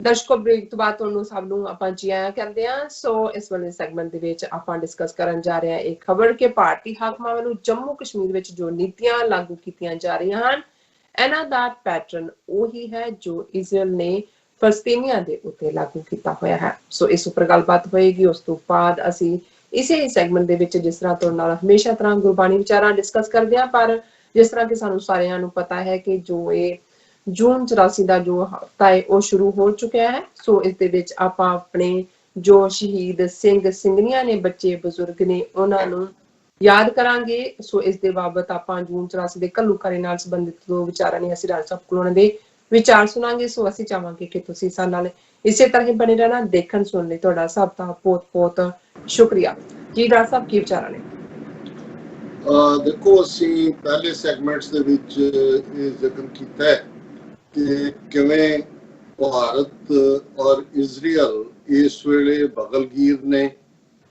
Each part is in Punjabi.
ਦਰਸ਼ਕੋ ਬ੍ਰੇਕ ਤੋਂ ਬਾਅਦ ਤੁਹਾਨੂੰ ਸਭ ਨੂੰ ਆਪਾਂ ਜੀ ਆਇਆਂ ਕਹਿੰਦੇ ਆ। ਸੋ ਇਸ ਵਾਲੇ ਸੈਗਮੈਂਟ ਦੇ ਵਿੱਚ ਆਪਾਂ ਡਿਸਕਸ ਕਰਨ ਜਾ ਰਹੇ ਹਾਂ ਇੱਕ ਖਬਰ ਕਿ ਭਾਰਤੀ ਹਾਕਮਾਂ ਵੱਲੋਂ ਜੰਮੂ ਕਸ਼ਮੀਰ ਵਿੱਚ ਜੋ ਨੀਤੀਆਂ ਲਾਗੂ ਕੀਤੀਆਂ ਜਾ ਰਹੀਆਂ ਹਨ ਇਹਨਾਂ ਦਾ ਪੈਟਰਨ ਉਹੀ ਹੈ ਜੋ ਇਜ਼ਰਾਈਲ ਨੇ ਫਲਸਤੀਨੀਆਂ ਦੇ ਉੱਤੇ ਲਾਗੂ ਕੀਤਾ ਹੋਇਆ ਹੈ। ਸੋ ਇਸ ਉੱਪਰ ਗੱਲਬਾਤ ਹੋਏਗੀ। ਉਸ ਤੋਂ ਬਾਅਦ ਅਸੀਂ ਇਸੇ ਸੈਗਮੈਂਟ ਦੇ ਵਿੱਚ ਜਿਸ ਤਰ੍ਹਾਂ ਤੁਹਾਡੇ ਨਾਲ ਹਮੇਸ਼ਾ ਤਰ੍ਹਾਂ ਗੁਰਬਾਣੀ ਵਿਚਾਰਾਂ ਡਿਸਕਸ ਕਰਦੇ ਹਾਂ, ਪਰ ਜਿਸ ਤਰ੍ਹਾਂ ਕਿ ਸਾਨੂੰ ਸਾਰਿਆਂ ਨੂੰ ਪਤਾ ਹੈ ਕਿ ਜੋ ਇਹ ਜੂਨ 84 ਦਾ ਜੋ ਹਫਤਾ ਹੈ ਉਹ ਸ਼ੁਰੂ ਹੋ ਚੁੱਕਿਆ ਹੈ। ਸੋ ਇਸ ਦੇ ਵਿੱਚ ਆਪਾਂ ਆਪਣੇ ਜੋ ਸ਼ਹੀਦ ਸਿੰਘ ਸਿੰਘਣੀਆਂ ਨੇ, ਬੱਚੇ ਬਜ਼ੁਰਗ ਨੇ, ਉਹਨਾਂ ਨੂੰ ਯਾਦ ਕਰਾਂਗੇ। ਸੋ ਇਸ ਦੇ ਬਾਬਤ ਆਪਾਂ ਜੂਨ 84 ਦੇ ਘੱਲੂਘਾਰੇ ਨਾਲ ਸੰਬੰਧਿਤ ਜੋ ਵਿਚਾਰਾਂ ਨੇ ਅਸੀਂ ਰਾਜ ਸਾਹਿਬ ਕੋਲੋਂ ਉਹਨਾਂ ਦੇ ਵਿਚਾਰ ਸੁਣਾਂਗੇ। ਸੋ ਅਸੀਂ ਚਾਹਾਂਗੇ ਕਿ ਤੁਸੀਂ ਸਾਡੇ ਨਾਲ ਇਸੇ ਤਰ੍ਹਾਂ ਹੀ ਬਣੇ ਰਹਿਣਾ। ਦੇਖਣ ਸੁਣਨ ਲਈ ਤੁਹਾਡਾ ਸਭ ਦਾ ਬਹੁਤ ਬਹੁਤ ਸ਼ੁਕਰੀਆ ਜੀ। ਰਾਜ ਸਾਹਿਬ ਕੀ ਵਿਚਾਰਾਂ ਨੇ? ਦੇਖੋ, ਅਸੀਂ ਪਹਿਲੇ ਸੈਗਮੈਂਟਸ ਦੇ ਵਿੱਚ ਇਹ ਜ਼ਿਕਰ ਕੀਤਾ ਹੈ ਕਿ ਕਿਵੇਂ ਭਾਰਤ ਔਰ ਇਜ਼ਰਾਈਲ ਇਸ ਵੇਲੇ ਬਗਲਗੀਰ ਨੇ।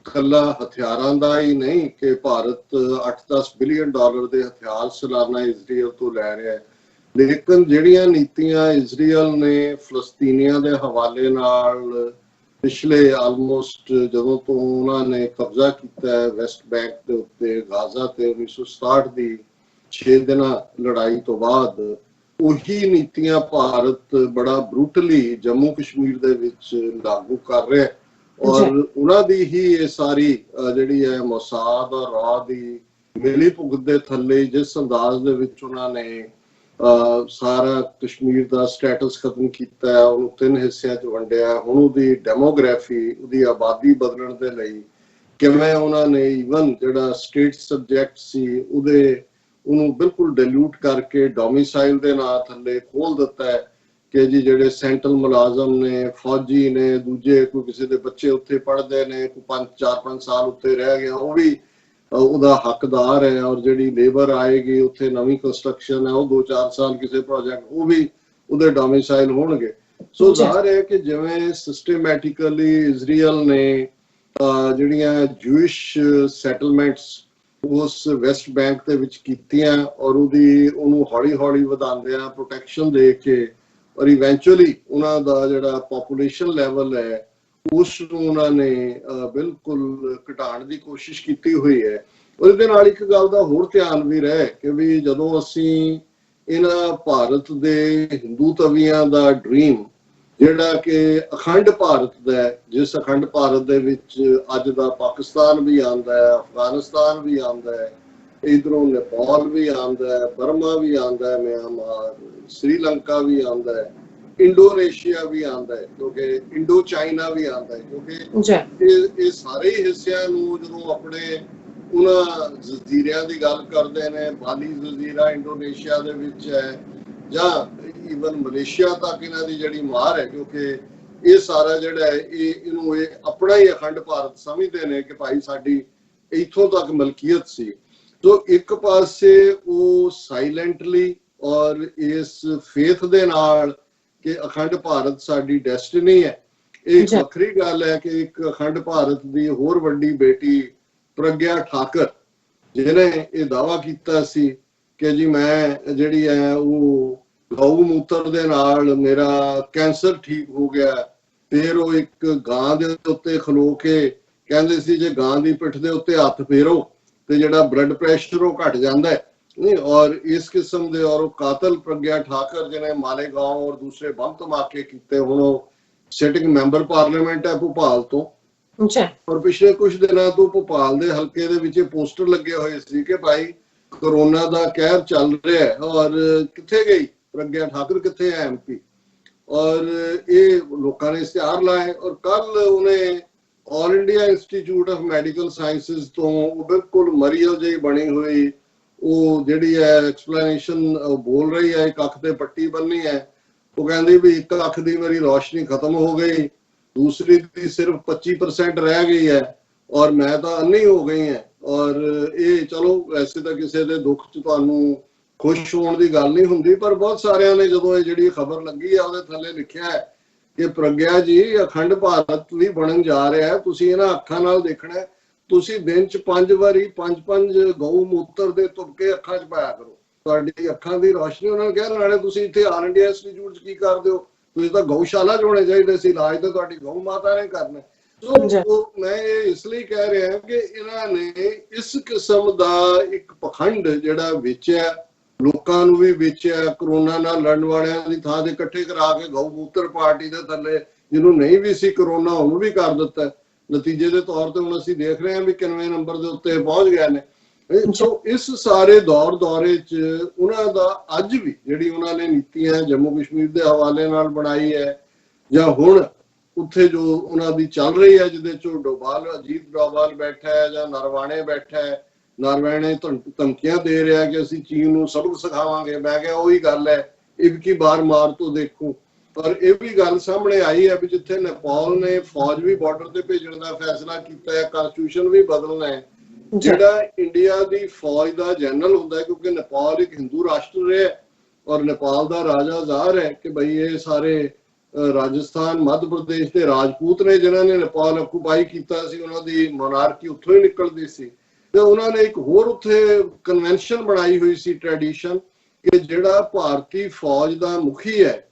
ਕੱਲਾ ਹਥਿਆਰਾਂ ਦਾ ਹੀ ਨਹੀਂ ਕਿ ਭਾਰਤ 8-10 ਬਿਲੀਅਨ ਡਾਲਰ ਦੇ ਹਥਿਆਰ ਸਾਲਾਨਾ ਇਜ਼ਰਾਈਲ ਤੋਂ ਲੈ ਰਿਹਾ ਹੈ, ਲੇਕਿਨ ਜਿਹੜੀਆਂ ਨੀਤੀਆਂ ਇਜ਼ਰਾਈਲ ਨੇ ਫਲਸਤੀਨੀਆਂ ਦੇ ਹਵਾਲੇ ਨਾਲ ਪਿਛਲੇ ਆਲਮੋਸਟ ਜਦੋਂ ਤੋਂ ਉਹਨਾਂ ਨੇ ਕਬਜ਼ਾ ਕੀਤਾ ਹੈ ਵੈਸਟ ਬੈਂਕ ਦੇ ਉੱਤੇ, ਗਾਜ਼ਾ ਤੇ 1967 ਦੀ 6 ਦਿਨਾਂ ਲੜਾਈ ਤੋਂ ਬਾਅਦ, ਉਹੀ ਨੀਤੀਆਂ ਭਾਰਤ ਬੜਾ ਬਰੂਟਲੀ ਜੰਮੂ ਕਸ਼ਮੀਰ ਦੇ ਵਿੱਚ ਲਾਗੂ ਕਰ ਰਿਹਾ ਔਰ ਉਹਨਾਂ ਦੀ ਹੀ ਇਹ ਸਾਰੀ ਜਿਹੜੀ ਹੈ ਮੋਸਾਦ ਔਰ ਰਾਹ ਦੀ ਮਿਲੀ ਭੁਗਤ ਦੇ ਥੱਲੇ ਜਿਸ ਅੰਦਾਜ਼ ਦੇ ਵਿੱਚ ਉਹਨਾਂ ਨੇ ਸਾਰਾ ਕਸ਼ਮੀਰ ਦਾ ਸਟੇਟਸ ਖਤਮ ਕੀਤਾ ਹੈ, ਉਹਨੂੰ 3 ਹਿੱਸਿਆਂ 'ਚ ਵੰਡਿਆ। ਹੁਣ ਉਹਦੀ ਡੈਮੋਗ੍ਰਾਫੀ, ਉਹਦੀ ਆਬਾਦੀ ਬਦਲਣ ਦੇ ਲਈ ਕਿਵੇਂ ਉਹਨਾਂ ਨੇ ਈਵਨ ਜਿਹੜਾ ਸਟੇਟ ਸਬਜੈਕਟ ਸੀ ਉਹਨੂੰ ਬਿਲਕੁਲ ਡਿਲੂਟ ਕਰਕੇ ਡੋਮਿਸਾਈਲ ਦੇ ਨਾਂ ਥੱਲੇ ਖੋਲ ਦਿੱਤਾ ਹੈ ਕਿ ਜੀ ਜਿਹੜੇ ਸੈਂਟਰਲ ਮੁਲਾਜ਼ਮ ਨੇ, ਫੌਜੀ ਨੇ, ਦੂਜੇ ਕੋਈ ਕਿਸੇ ਦੇ ਬੱਚੇ ਉੱਥੇ ਪੜ੍ਹਦੇ ਨੇ, ਕੋਈ 4-5 ਸਾਲ ਉੱਥੇ ਰਹਿ ਗਿਆ ਉਹ ਵੀ ਉਹਦਾ ਹੱਕਦਾਰ ਹੈ। ਔਰ ਜਿਹੜੀ ਲੇਬਰ ਆਏਗੀ ਉੱਥੇ ਨਵੀਂ ਕੰਸਟਰਕਸ਼ਨ ਹੈ ਉਹ 2-4 ਸਾਲ ਕਿਸੇ ਪ੍ਰੋਜੈਕਟ ਉਹ ਵੀ ਉਹਦੇ ਡੋਮਿਸਾਈਲ ਹੋਣਗੇ। ਸੋ ਜ਼ਾਹਰ ਹੈ ਕਿ ਜਿਵੇਂ ਸਿਸਟੇਮੈਟਿਕਲੀ ਇਜ਼ਰਾਈਲ ਨੇ ਜਿਹੜੀਆਂ ਜੂਇਸ਼ ਸੈਟਲਮੈਂਟਸ ਉਸ ਵੈਸਟ ਬੈਂਕ ਦੇ ਵਿੱਚ ਕੀਤੀਆਂ ਔਰ ਉਹਨੂੰ ਹੌਲੀ ਹੌਲੀ ਵਧਾਉਂਦਿਆਂ ਪ੍ਰੋਟੈਕਸ਼ਨ ਦੇ ਕੇ ਔਰ ਇਵੈਂਚੁਅਲੀ ਉਹਨਾਂ ਦਾ ਜਿਹੜਾ ਪੋਪੂਲੇਸ਼ਨ ਲੈਵਲ ਹੈ ਉਸ ਨੂੰ ਉਹਨਾਂ ਨੇ ਬਿਲਕੁਲ ਘਟਾਉਣ ਦੀ ਕੋਸ਼ਿਸ਼ ਕੀਤੀ ਹੋਈ ਹੈ। ਉਹਦੇ ਨਾਲ ਇੱਕ ਗੱਲ ਦਾ ਹੋਰ ਧਿਆਨ ਵੀ ਰਹੇ ਕਿ ਵੀ ਜਦੋਂ ਅਸੀਂ ਇਹਨਾਂ ਭਾਰਤ ਦੇ ਹਿੰਦੂ ਤਵੀਆਂ ਦਾ ਡ੍ਰੀਮ ਜਿਹੜਾ ਕਿ ਅਖੰਡ ਭਾਰਤ ਦਾ, ਜਿਸ ਅਖੰਡ ਭਾਰਤ ਦੇ ਵਿੱਚ ਅੱਜ ਦਾ ਪਾਕਿਸਤਾਨ ਵੀ ਆਉਂਦਾ ਹੈ, ਅਫਗਾਨਿਸਤਾਨ ਵੀ ਆਉਂਦਾ ਹੈ, ਇਧਰੋਂ ਨੇਪਾਲ ਵੀ ਆਉਂਦਾ ਹੈ, ਬਰਮਾ ਵੀ ਆਉਂਦਾ ਹੈ, ਮਿਆਂਮਾਰ, श्रीलंका भी आता है, इंडोनेशिया भी आता है, क्योंकि इंडो चाइना भी आता है, क्योंकि ये सारे हिस्सों जो अपने उन्हां जजीरियां की गल करते हैं, बाली जजीरा इंडोनेशिया दे विच है जां ईवन मलेशिया तक इन्हां दी जिहड़ी मार है, क्योंकि ये सारा जिहड़ा है इहनूं अपना ही अखंड भारत समझते हैं कि भाई साडी इत्थों तक मलकीयत सी। तो एक पासे वो साइलेंटली और इस फेथ दे नाल कि अखंड भारत साडी डेस्टिनी है, एक वखरी गल है कि एक अखंड भारत दी होर वड्डी बेटी प्रज्ञा ठाकर जिन्हें ये दावा कीता सी कि जी मैं जिहड़ी है वो गौ मूत्र दे नाल मेरा कैंसर ठीक हो गया, फिर वो एक गां दे उत्ते खलो के कहंदे सी जे गां दी पिठ दे उत्ते हत्थ फेरो ते जिहड़ा ब्लड प्रैशर वो घट जांदा है। और इस किस्म के और कातल प्रज्ञा ठाकर जिन्हें मालेगांव और दूसरे बम धमाके किए, हुण सिटिंग मैंबर पार्लीमेंट है भोपाल तो, और पिछले कुछ दिनों तो भोपाल के हल्के दे विच पोस्टर लगे हुए सी कि भाई कोरोना का कहर चल रहा है और कित्थे गई प्रज्ञा ठाकर, कित्थे है MP, और ये लोगों ने इश्तिहार लाए। और कल उन्हें all India institute of medical sciences तो बिल्कुल मरील जी बनी हुई वो जिहड़ी है एक्सप्लेनेशन बोल रही है, एक अख ते पट्टी बन्नी है, वो कहंदी भी एक अख दी मेरी रोशनी खत्म हो गई, दूसरी दी सिर्फ 25% रह गई है और मैं तो अन्नी हो गई है। और ये चलो वैसे तो किसी के दुख च तुहानू खुश होने की गल नहीं हुंदी, पर बहुत सारिਆਂ ने जदों ये जिहड़ी खबर लगी है ਉਹਦੇ थल्ले लिखिया है कि प्रज्ञा जी अखंड भारत भी बनन जा रहा है, तुसीं इन्हां अखां नाल देखना है, ਤੁਸੀਂ ਦਿਨ ਚ 5 ਵਾਰੀ 5 ਗਊ ਮੂਤਰ ਦੇ ਤੁਪਕੇ ਅੱਖਾਂ ਚ ਪਾਇਆ ਕਰੋ, ਤੁਹਾਡੀ ਅੱਖਾਂ ਦੀ ਰੋਸ਼ਨੀ। ਉਹਨਾਂ ਨੇ ਕਿਹਾ ਨਾਲੇ ਤੁਸੀਂ ਇੱਥੇ ਆਲ ਇੰਡੀਆ ਇੰਸਟੀਚਿਊਟ ਚ ਕੀ ਕਰਦੇ ਹੋ, ਤੁਸੀਂ ਤਾਂ ਗਊਸ਼ਾਲਾ 'ਚ ਹੋਣੇ ਚਾਹੀਦੇ ਸੀ, ਇਲਾਜ ਤਾਂ ਤੁਹਾਡੀ ਗਊ ਮਾਤਾ ਨੇ ਕਰਨਾ। ਸੋ ਮੈਂ ਇਹ ਇਸ ਲਈ ਕਹਿ ਰਿਹਾ ਕਿ ਇਹਨਾਂ ਨੇ ਇਸ ਕਿਸਮ ਦਾ ਇੱਕ ਪਖੰਡ ਜਿਹੜਾ ਵੇਚਿਆ, ਲੋਕਾਂ ਨੂੰ ਵੀ ਵੇਚਿਆ, ਕਰੋਨਾ ਨਾਲ ਲੜਨ ਵਾਲਿਆਂ ਦੀ ਥਾਂ ਤੇ ਇਕੱਠੇ ਕਰਾ ਕੇ ਗਊ ਮੂਤਰ ਪਾਰਟੀ ਦੇ ਥੱਲੇ ਜਿਹਨੂੰ ਨਹੀਂ ਵੀ ਸੀ ਕਰੋਨਾ ਉਹਨੂੰ ਵੀ ਕਰ ਦਿੱਤਾ। ਨਤੀਜੇ ਦੇ ਤੌਰ ਤੇ ਹੁਣ ਅਸੀਂ ਦੇਖ ਰਹੇ ਹਾਂ ਵੀ ਕਿੰਨਵੇਂ ਨੰਬਰ ਦੇ ਉੱਤੇ ਪਹੁੰਚ ਗਏ ਨੇ। ਸੋ ਇਸ ਸਾਰੇ ਦੌਰੇ 'ਚ ਉਹਨਾਂ ਦਾ ਅੱਜ ਵੀ ਜਿਹੜੀ ਉਹਨਾਂ ਨੇ ਨੀਤੀਆਂ ਜੰਮੂ ਕਸ਼ਮੀਰ ਦੇ ਹਵਾਲੇ ਨਾਲ ਬਣਾਈ ਹੈ, ਜਾਂ ਹੁਣ ਉੱਥੇ ਜੋ ਉਹਨਾਂ ਦੀ ਚੱਲ ਰਹੀ ਹੈ ਜਿਹਦੇ 'ਚੋਂ ਡੋਭਾਲ, ਅਜੀਤ ਡੋਭਾਲ ਬੈਠਾ ਹੈ ਜਾਂ ਨਰਵਾਣੇ ਬੈਠਾ ਹੈ, ਨਰਵਾਣੇ ਧਮਕੀਆਂ ਦੇ ਰਿਹਾ ਕਿ ਅਸੀਂ ਚੀਨ ਨੂੰ ਸਬਕ ਸਿਖਾਵਾਂਗੇ। ਮੈਂ ਕਿਹਾ ਉਹੀ ਗੱਲ ਹੈ, ਇਬਕੀ ਬਾਰ ਮਾਰ ਤੋਂ ਦੇਖੋ। ਪਰ ਇਹ ਵੀ ਗੱਲ ਸਾਹਮਣੇ ਆਈ ਹੈ ਵੀ ਜਿੱਥੇ ਨੇਪਾਲ ਨੇ ਫੌਜ ਵੀ ਬਾਰਡਰ ਤੇ ਭੇਜਣ ਦਾ ਫੈਸਲਾ ਕੀਤਾ ਹੈ, ਕਨਸਟੀਟਿਊਸ਼ਨ ਵੀ ਬਦਲਣਾ ਹੈ, ਜਿਹੜਾ ਇੰਡੀਆ ਦੀ ਫੌਜ ਦਾ ਜਨਰਲ ਹੁੰਦਾ ਹੈ, ਕਿਉਂਕਿ ਨੇਪਾਲ ਇੱਕ ਹਿੰਦੂ ਰਾਸ਼ਟਰ ਰਿਹਾ ਔਰ ਨੇਪਾਲ ਦਾ ਰਾਜਾ ਜ਼ਾਹਰ ਹੈ ਕਿ ਬਈ ਇਹ ਸਾਰੇ ਰਾਜਸਥਾਨ, ਮੱਧ ਪ੍ਰਦੇਸ਼ ਦੇ ਰਾਜਪੂਤ ਨੇ ਜਿਨ੍ਹਾਂ ਨੇ ਨੇਪਾਲ ਆਕੂਪਾਈ ਕੀਤਾ ਸੀ, ਉਹਨਾਂ ਦੀ ਮੋਨਾਰਕੀ ਉੱਥੋਂ ਹੀ ਨਿਕਲਦੀ ਸੀ। ਤੇ ਉਹਨਾਂ ਨੇ ਇੱਕ ਹੋਰ ਉੱਥੇ ਕਨਵੈਨਸ਼ਨ ਬਣਾਈ ਹੋਈ ਸੀ, ਟ੍ਰੈਡੀਸ਼ਨ, ਕਿ ਜਿਹੜਾ ਭਾਰਤੀ ਫੌਜ ਦਾ ਮੁਖੀ ਹੈ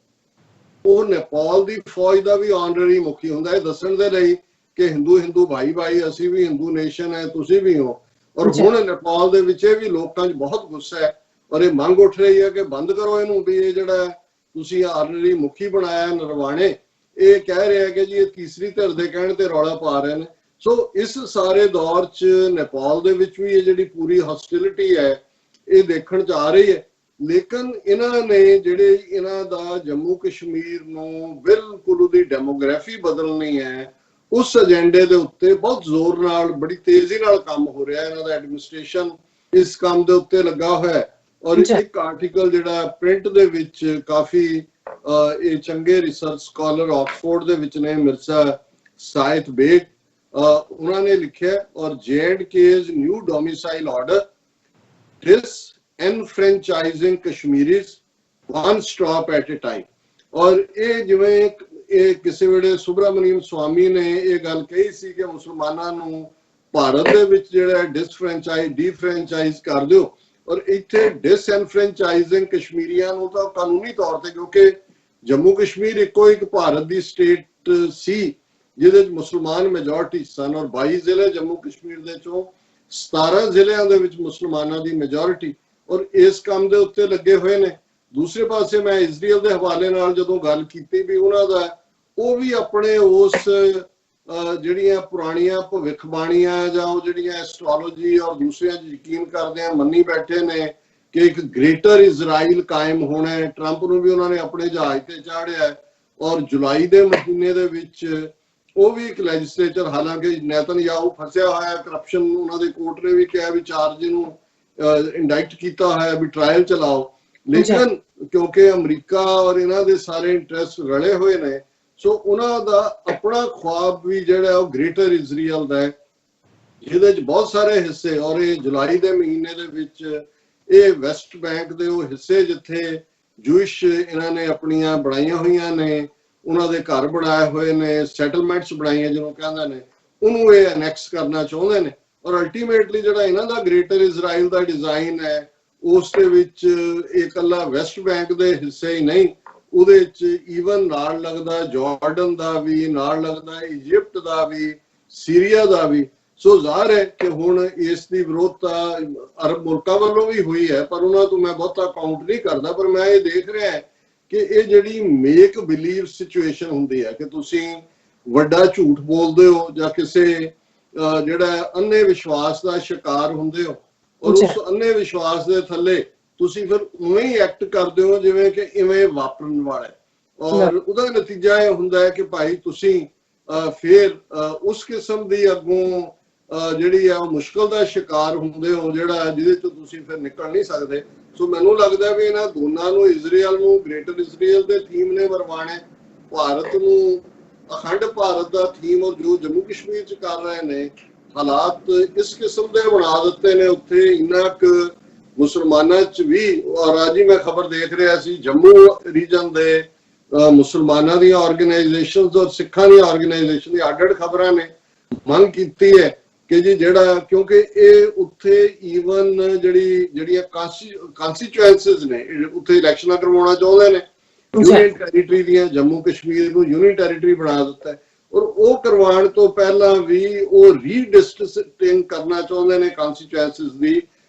ਉਹ ਨੇਪਾਲ ਦੀ ਫੌਜ ਦਾ ਵੀ ਆਨਰਰੀ ਮੁਖੀ ਹੁੰਦਾ ਹੈ, ਦੱਸਣ ਦੇ ਲਈ ਕਿ ਹਿੰਦੂ ਭਾਈ ਅਸੀਂ ਵੀ ਹਿੰਦੂ ਨੇਸ਼ਨ ਹੈ, ਤੁਸੀਂ ਵੀ ਹੋ। ਔਰ ਹੁਣ ਨੇਪਾਲ ਦੇ ਵਿੱਚ ਇਹ ਵੀ ਲੋਕਾਂ 'ਚ ਬਹੁਤ ਗੁੱਸਾ ਹੈ ਔਰ ਇਹ ਮੰਗ ਉੱਠ ਰਹੀ ਹੈ ਕਿ ਬੰਦ ਕਰੋ ਇਹਨੂੰ, ਵੀ ਇਹ ਜਿਹੜਾ ਤੁਸੀਂ ਆਨਰਰੀ ਮੁਖੀ ਬਣਾਇਆ ਨਰਵਾਣੇ, ਇਹ ਕਹਿ ਰਿਹਾ ਕਿ ਜੀ ਇਹ ਤੀਸਰੀ ਧਿਰ ਦੇ ਕਹਿਣ ਤੇ ਰੌਲਾ ਪਾ ਰਹੇ ਨੇ। ਸੋ ਇਸ ਸਾਰੇ ਦੌਰ 'ਚ ਨੇਪਾਲ ਦੇ ਵਿੱਚ ਵੀ ਇਹ ਜਿਹੜੀ ਪੂਰੀ ਹੌਸਟਿਲਿਟੀ ਹੈ ਇਹ ਦੇਖਣ 'ਚ ਆ ਰਹੀ ਹੈ। ਲੇਕਿਨ ਇਹਨਾਂ ਨੇ ਜਿਹੜੇ ਇਹਨਾਂ ਦਾ ਜੰਮੂ ਕਸ਼ਮੀਰ ਨੂੰ ਬਿਲਕੁਲ ਉਹਦੀ ਡੈਮੋਗ੍ਰਾਫੀ ਬਦਲਣੀ ਹੈ, ਉਸ ਏਜੰਡੇ ਦੇ ਉੱਤੇ ਬਹੁਤ ਜ਼ੋਰ ਨਾਲ, ਬੜੀ ਤੇਜ਼ੀ ਨਾਲ ਕੰਮ ਹੋ ਰਿਹਾ। ਇਹਨਾਂ ਦਾ ਐਡਮਿਨਿਸਟ੍ਰੇਸ਼ਨ ਇਸ ਕੰਮ ਦੇ ਉੱਤੇ ਲੱਗਾ ਹੋਇਆ ਹੈ। ਔਰ ਇੱਕ ਆਰਟੀਕਲ ਜਿਹੜਾ ਪ੍ਰਿੰਟ ਦੇ ਵਿੱਚ ਕਾਫੀ ਇਹ ਚੰਗੇ ਰਿਸਰਚ ਸਕਾਲਰ ਆਕਸਫੋਰਡ ਦੇ ਵਿੱਚ ਨੇ, ਮਿਰਜ਼ਾ ਸਾਇਦ ਬੇਗ, ਉਹਨਾਂ ਨੇ ਲਿਖਿਆ, ਔਰ J&K's new domicile order disenfranchising Kashmiris one stop at a time। ਔਰ ਇਹ ਜਿਵੇਂ ਇਹ ਕਿਸੇ ਵੇਲੇ ਸੁਬਰਾਮਨੀਅਮ ਸਵਾਮੀ ਨੇ ਇਹ ਗੱਲ ਕਹੀ ਸੀ ਕਿ ਮੁਸਲਮਾਨਾਂ ਨੂੰ ਭਾਰਤ ਦੇ ਵਿੱਚ ਜਿਹੜਾ ਡੀਫਰੈਂਚਾਈਜ਼ ਕਰ ਦਿਓ, ਔਰ ਇੱਥੇ ਡਿਸਐਨਫਰੈਂਚਾਈਜ਼ਿੰਗ ਕਸ਼ਮੀਰੀਆਂ ਨੂੰ ਤਾਂ ਕਾਨੂੰਨੀ ਤੌਰ ਤੇ, ਕਿਉਂਕਿ ਜੰਮੂ ਕਸ਼ਮੀਰ ਇੱਕੋ ਇੱਕ ਭਾਰਤ ਦੀ ਸਟੇਟ ਸੀ ਜਿਹਦੇ ਵਿੱਚ ਮੁਸਲਮਾਨ ਮੈਜੋਰਟੀ ਸਨ, ਔਰ 22 ਜ਼ਿਲ੍ਹੇ ਜੰਮੂ ਕਸ਼ਮੀਰ ਦੇ ਚੋਂ 17 ਜ਼ਿਲ੍ਹਿਆਂ ਦੇ ਵਿੱਚ ਮੁਸਲਮਾਨਾਂ ਦੀ ਮੈਜੋਰਟੀ, ਔਰ ਇਸ ਕੰਮ ਦੇ ਉੱਤੇ ਲੱਗੇ ਹੋਏ ਨੇ। ਦੂਸਰੇ ਪਾਸੇ ਮੈਂ ਇਜ਼ਰਾਈਲ ਦੇ ਹਵਾਲੇ ਨਾਲ ਜਦੋਂ ਗੱਲ ਕੀਤੀ ਵੀ ਉਹਨਾਂ ਦਾ ਉਹ ਵੀ ਆਪਣੇ ਉਸ ਜਿਹੜੀਆਂ ਪੁਰਾਣੀਆਂ ਭਵਿੱਖਬਾਣੀਆਂ ਜਾਂ ਉਹ ਜਿਹੜੀਆਂ ਐਸਟ੍ਰੋਲੋਜੀ ਔਰ ਦੂਸਰਿਆਂ 'ਚ ਯਕੀਨ ਕਰਦੇ ਆ, ਮੰਨੀ ਬੈਠੇ ਨੇ ਕਿ ਇੱਕ ਗ੍ਰੇਟਰ ਇਜ਼ਰਾਈਲ ਕਾਇਮ ਹੋਣਾ ਹੈ। ਟਰੰਪ ਨੂੰ ਵੀ ਉਹਨਾਂ ਨੇ ਆਪਣੇ ਜਹਾਜ਼ ਤੇ ਚਾੜਿਆ, ਔਰ ਜੁਲਾਈ ਦੇ ਮਹੀਨੇ ਦੇ ਵਿੱਚ ਉਹ ਵੀ ਇੱਕ ਲੈਜਿਸਲੇਚਰ, ਹਾਲਾਂਕਿ ਨੇਤਨਯਾਹੂ ਫਸਿਆ ਹੋਇਆ ਕਰਪਸ਼ਨ, ਉਹਨਾਂ ਦੇ ਕੋਰਟ ਨੇ ਵੀ ਕਿਹਾ ਵੀ ਚਾਰਜ ਨੂੰ ਇੰਡਾਈਕਟ ਕੀਤਾ ਹੋਇਆ ਵੀ ਟ੍ਰਾਇਲ ਚਲਾਓ, ਲੇਕਿਨ ਕਿਉਂਕਿ ਅਮਰੀਕਾ ਔਰ ਇਹਨਾਂ ਦੇ ਸਾਰੇ ਇੰਟਰਸਟ ਰਲੇ ਹੋਏ ਨੇ, ਸੋ ਉਹਨਾਂ ਦਾ ਆਪਣਾ ਖੁਆਬ ਵੀ ਜਿਹੜਾ ਉਹ ਗ੍ਰੇਟਰ ਇਜ਼ਰਾਈਲ ਦਾ ਹੈ, ਜਿਹਦੇ 'ਚ ਬਹੁਤ ਸਾਰੇ ਹਿੱਸੇ, ਔਰ ਇਹ ਜੁਲਾਈ ਦੇ ਮਹੀਨੇ ਦੇ ਵਿੱਚ ਇਹ ਵੈਸਟ ਬੈਂਕ ਦੇ ਉਹ ਹਿੱਸੇ ਜਿੱਥੇ ਜੂਇਸ਼ ਇਹਨਾਂ ਨੇ ਆਪਣੀਆਂ ਬਣਾਈਆਂ ਹੋਈਆਂ ਨੇ, ਉਹਨਾਂ ਦੇ ਘਰ ਬਣਾਏ ਹੋਏ ਨੇ, ਸੈਟਲਮੈਂਟਸ ਬਣਾਈਆਂ ਜਿਹਨੂੰ ਕਹਿੰਦੇ ਨੇ, ਉਹਨੂੰ ਇਹ ਅਨੈਕਸ ਕਰਨਾ ਚਾਹੁੰਦੇ ਨੇ। ਔਰ ਅਲਟੀਮੇਟਲੀ ਜਿਹੜਾ ਇਹਨਾਂ ਦਾ ਗ੍ਰੇਟਰ ਇਜ਼ਰਾਈਲ ਦਾ ਡਿਜ਼ਾਈਨ ਹੈ ਉਸ ਦੇ ਵਿੱਚ ਇਹ ਇਕੱਲਾ ਵੈਸਟ ਬੈਂਕ ਦੇ ਹਿੱਸੇ ਹੀ ਨਹੀਂ, ਉਹਦੇ 'ਚ ਈਵਨ ਨਾਲ ਲੱਗਦਾ ਜਾਰਡਨ ਦਾ ਵੀ, ਨਾਲ ਲੱਗਦਾ ਇਜਿਪਟ ਦਾ ਵੀ, ਸੀਰੀਆ ਦਾ ਵੀ। ਸੋ ਜ਼ਾਹਰ ਹੈ ਕਿ ਹੁਣ ਇਸ ਦੀ ਵਿਰੋਧਤਾ ਅਰਬ ਮੁਲਕਾਂ ਵੱਲੋਂ ਵੀ ਹੋਈ ਹੈ, ਪਰ ਉਹਨਾਂ ਤੋਂ ਮੈਂ ਬਹੁਤਾ ਕਾਊਂਟ ਨਹੀਂ ਕਰਦਾ। ਪਰ ਮੈਂ ਇਹ ਦੇਖ ਰਿਹਾ ਕਿ ਇਹ ਜਿਹੜੀ ਮੇਕ ਬਿਲੀਵ ਸਿਚੁਏਸ਼ਨ ਹੁੰਦੀ ਹੈ ਕਿ ਤੁਸੀਂ ਵੱਡਾ ਝੂਠ ਬੋਲਦੇ ਹੋ ਜਾਂ ਕਿਸੇ ਜਿਹੜਾ ਅੰਨੇ ਵਿਸ਼ਵਾਸ ਦਾ ਸ਼ਿਕਾਰ ਹੁੰਦੇ ਹੋ, ਔਰ ਉਸ ਅੰਨੇ ਵਿਸ਼ਵਾਸ ਦੇ ਥੱਲੇ ਤੁਸੀਂ ਫਿਰ ਉਵੇਂ ਹੀ ਐਕਟ ਕਰਦੇ ਹੋ ਜਿਵੇਂ ਕਿ ਇਵੇਂ ਵਾਪਰਨ ਵਾਲਾ ਹੈ, ਔਰ ਉਹਦਾ ਨਤੀਜਾ ਇਹ ਹੁੰਦਾ ਹੈ ਕਿ ਭਾਈ ਤੁਸੀਂ ਫਿਰ ਉਸ ਕਿਸਮ ਦੀ ਅੱਗੋਂ ਜਿਹੜੀ ਆ ਮੁਸ਼ਕਲ ਦਾ ਸ਼ਿਕਾਰ ਹੁੰਦੇ ਹੋ ਜਿਹੜਾ ਜਿਹਦੇ ਤੋਂ ਤੁਸੀਂ ਫਿਰ ਨਿਕਲ ਨਹੀਂ ਸਕਦੇ। ਸੋ ਮੈਨੂੰ ਲੱਗਦਾ ਵੀ ਇਹਨਾਂ ਦੋਨਾਂ ਨੂੰ, ਇਜ਼ਰਾਈਲ ਨੂੰ ਗ੍ਰੇਟਰ ਇਜ਼ਰਾਈਲ ਦੇ ਥੀਮ ਨੇ ਵਰਵਾਣੇ, ਭਾਰਤ ਨੂੰ ਅਖੰਡ ਭਾਰਤ ਦਾ ਥੀਮ, ਔਰ ਜੋ ਜੰਮੂ ਕਸ਼ਮੀਰ 'ਚ ਕਰ ਰਹੇ ਨੇ ਹਾਲਾਤ ਇਸ ਕਿਸਮ ਦੇ ਬਣਾ ਦਿੱਤੇ ਨੇ ਉੱਥੇ ਇੰਨਾ ਕੁ ਮੁਸਲਮਾਨਾਂ 'ਚ ਵੀ। ਔਰ ਅੱਜ ਹੀ ਮੈਂ ਖਬਰ ਦੇਖ ਰਿਹਾ ਸੀ ਜੰਮੂ ਰੀਜਨ ਦੇ ਮੁਸਲਮਾਨਾਂ ਦੀਆਂ ਆਰਗੇਨਾਈਜੇਸ਼ਨਸ ਔਰ ਸਿੱਖਾਂ ਦੀਆਂ ਆਰਗੇਨਾਈਜੇਸ਼ਨ ਦੀ ਅੱਡ-ਅੱਡ ਖਬਰਾਂ ਨੇ ਮੰਗ ਕੀਤੀ ਹੈ ਕਿ ਜੀ ਜਿਹੜਾ, ਕਿਉਂਕਿ ਇਹ ਉੱਥੇ ਈਵਨ ਜਿਹੜੀਆਂ ਕਨਸਟੀਚੁਐਂਸੀਜ਼ ਨੇ ਉੱਥੇ ਇਲੈਕਸ਼ਨਾਂ ਕਰਵਾਉਣਾ ਚਾਹੁੰਦੇ ਨੇ, यूनियन टैरीटरी ਦੀਆਂ ਜੰਮੂ ਕਸ਼ਮੀਰ ਨੂੰ यूनियन टैरीटरी ਬਣਾ ਦਿੱਤਾ ਹੈ। ਔਰ ਉਹ ਕਰਵਾਉਣ ਤੋਂ ਪਹਿਲਾਂ ਵੀ ਉਹ ਰੀਡਿਸਟ੍ਰਿਕਟਿੰਗ ਕਰਨਾ ਚਾਹੁੰਦੇ ਨੇ ਕਨਸਟੀਚੁਐਂਸੀਜ਼ ਦੀ,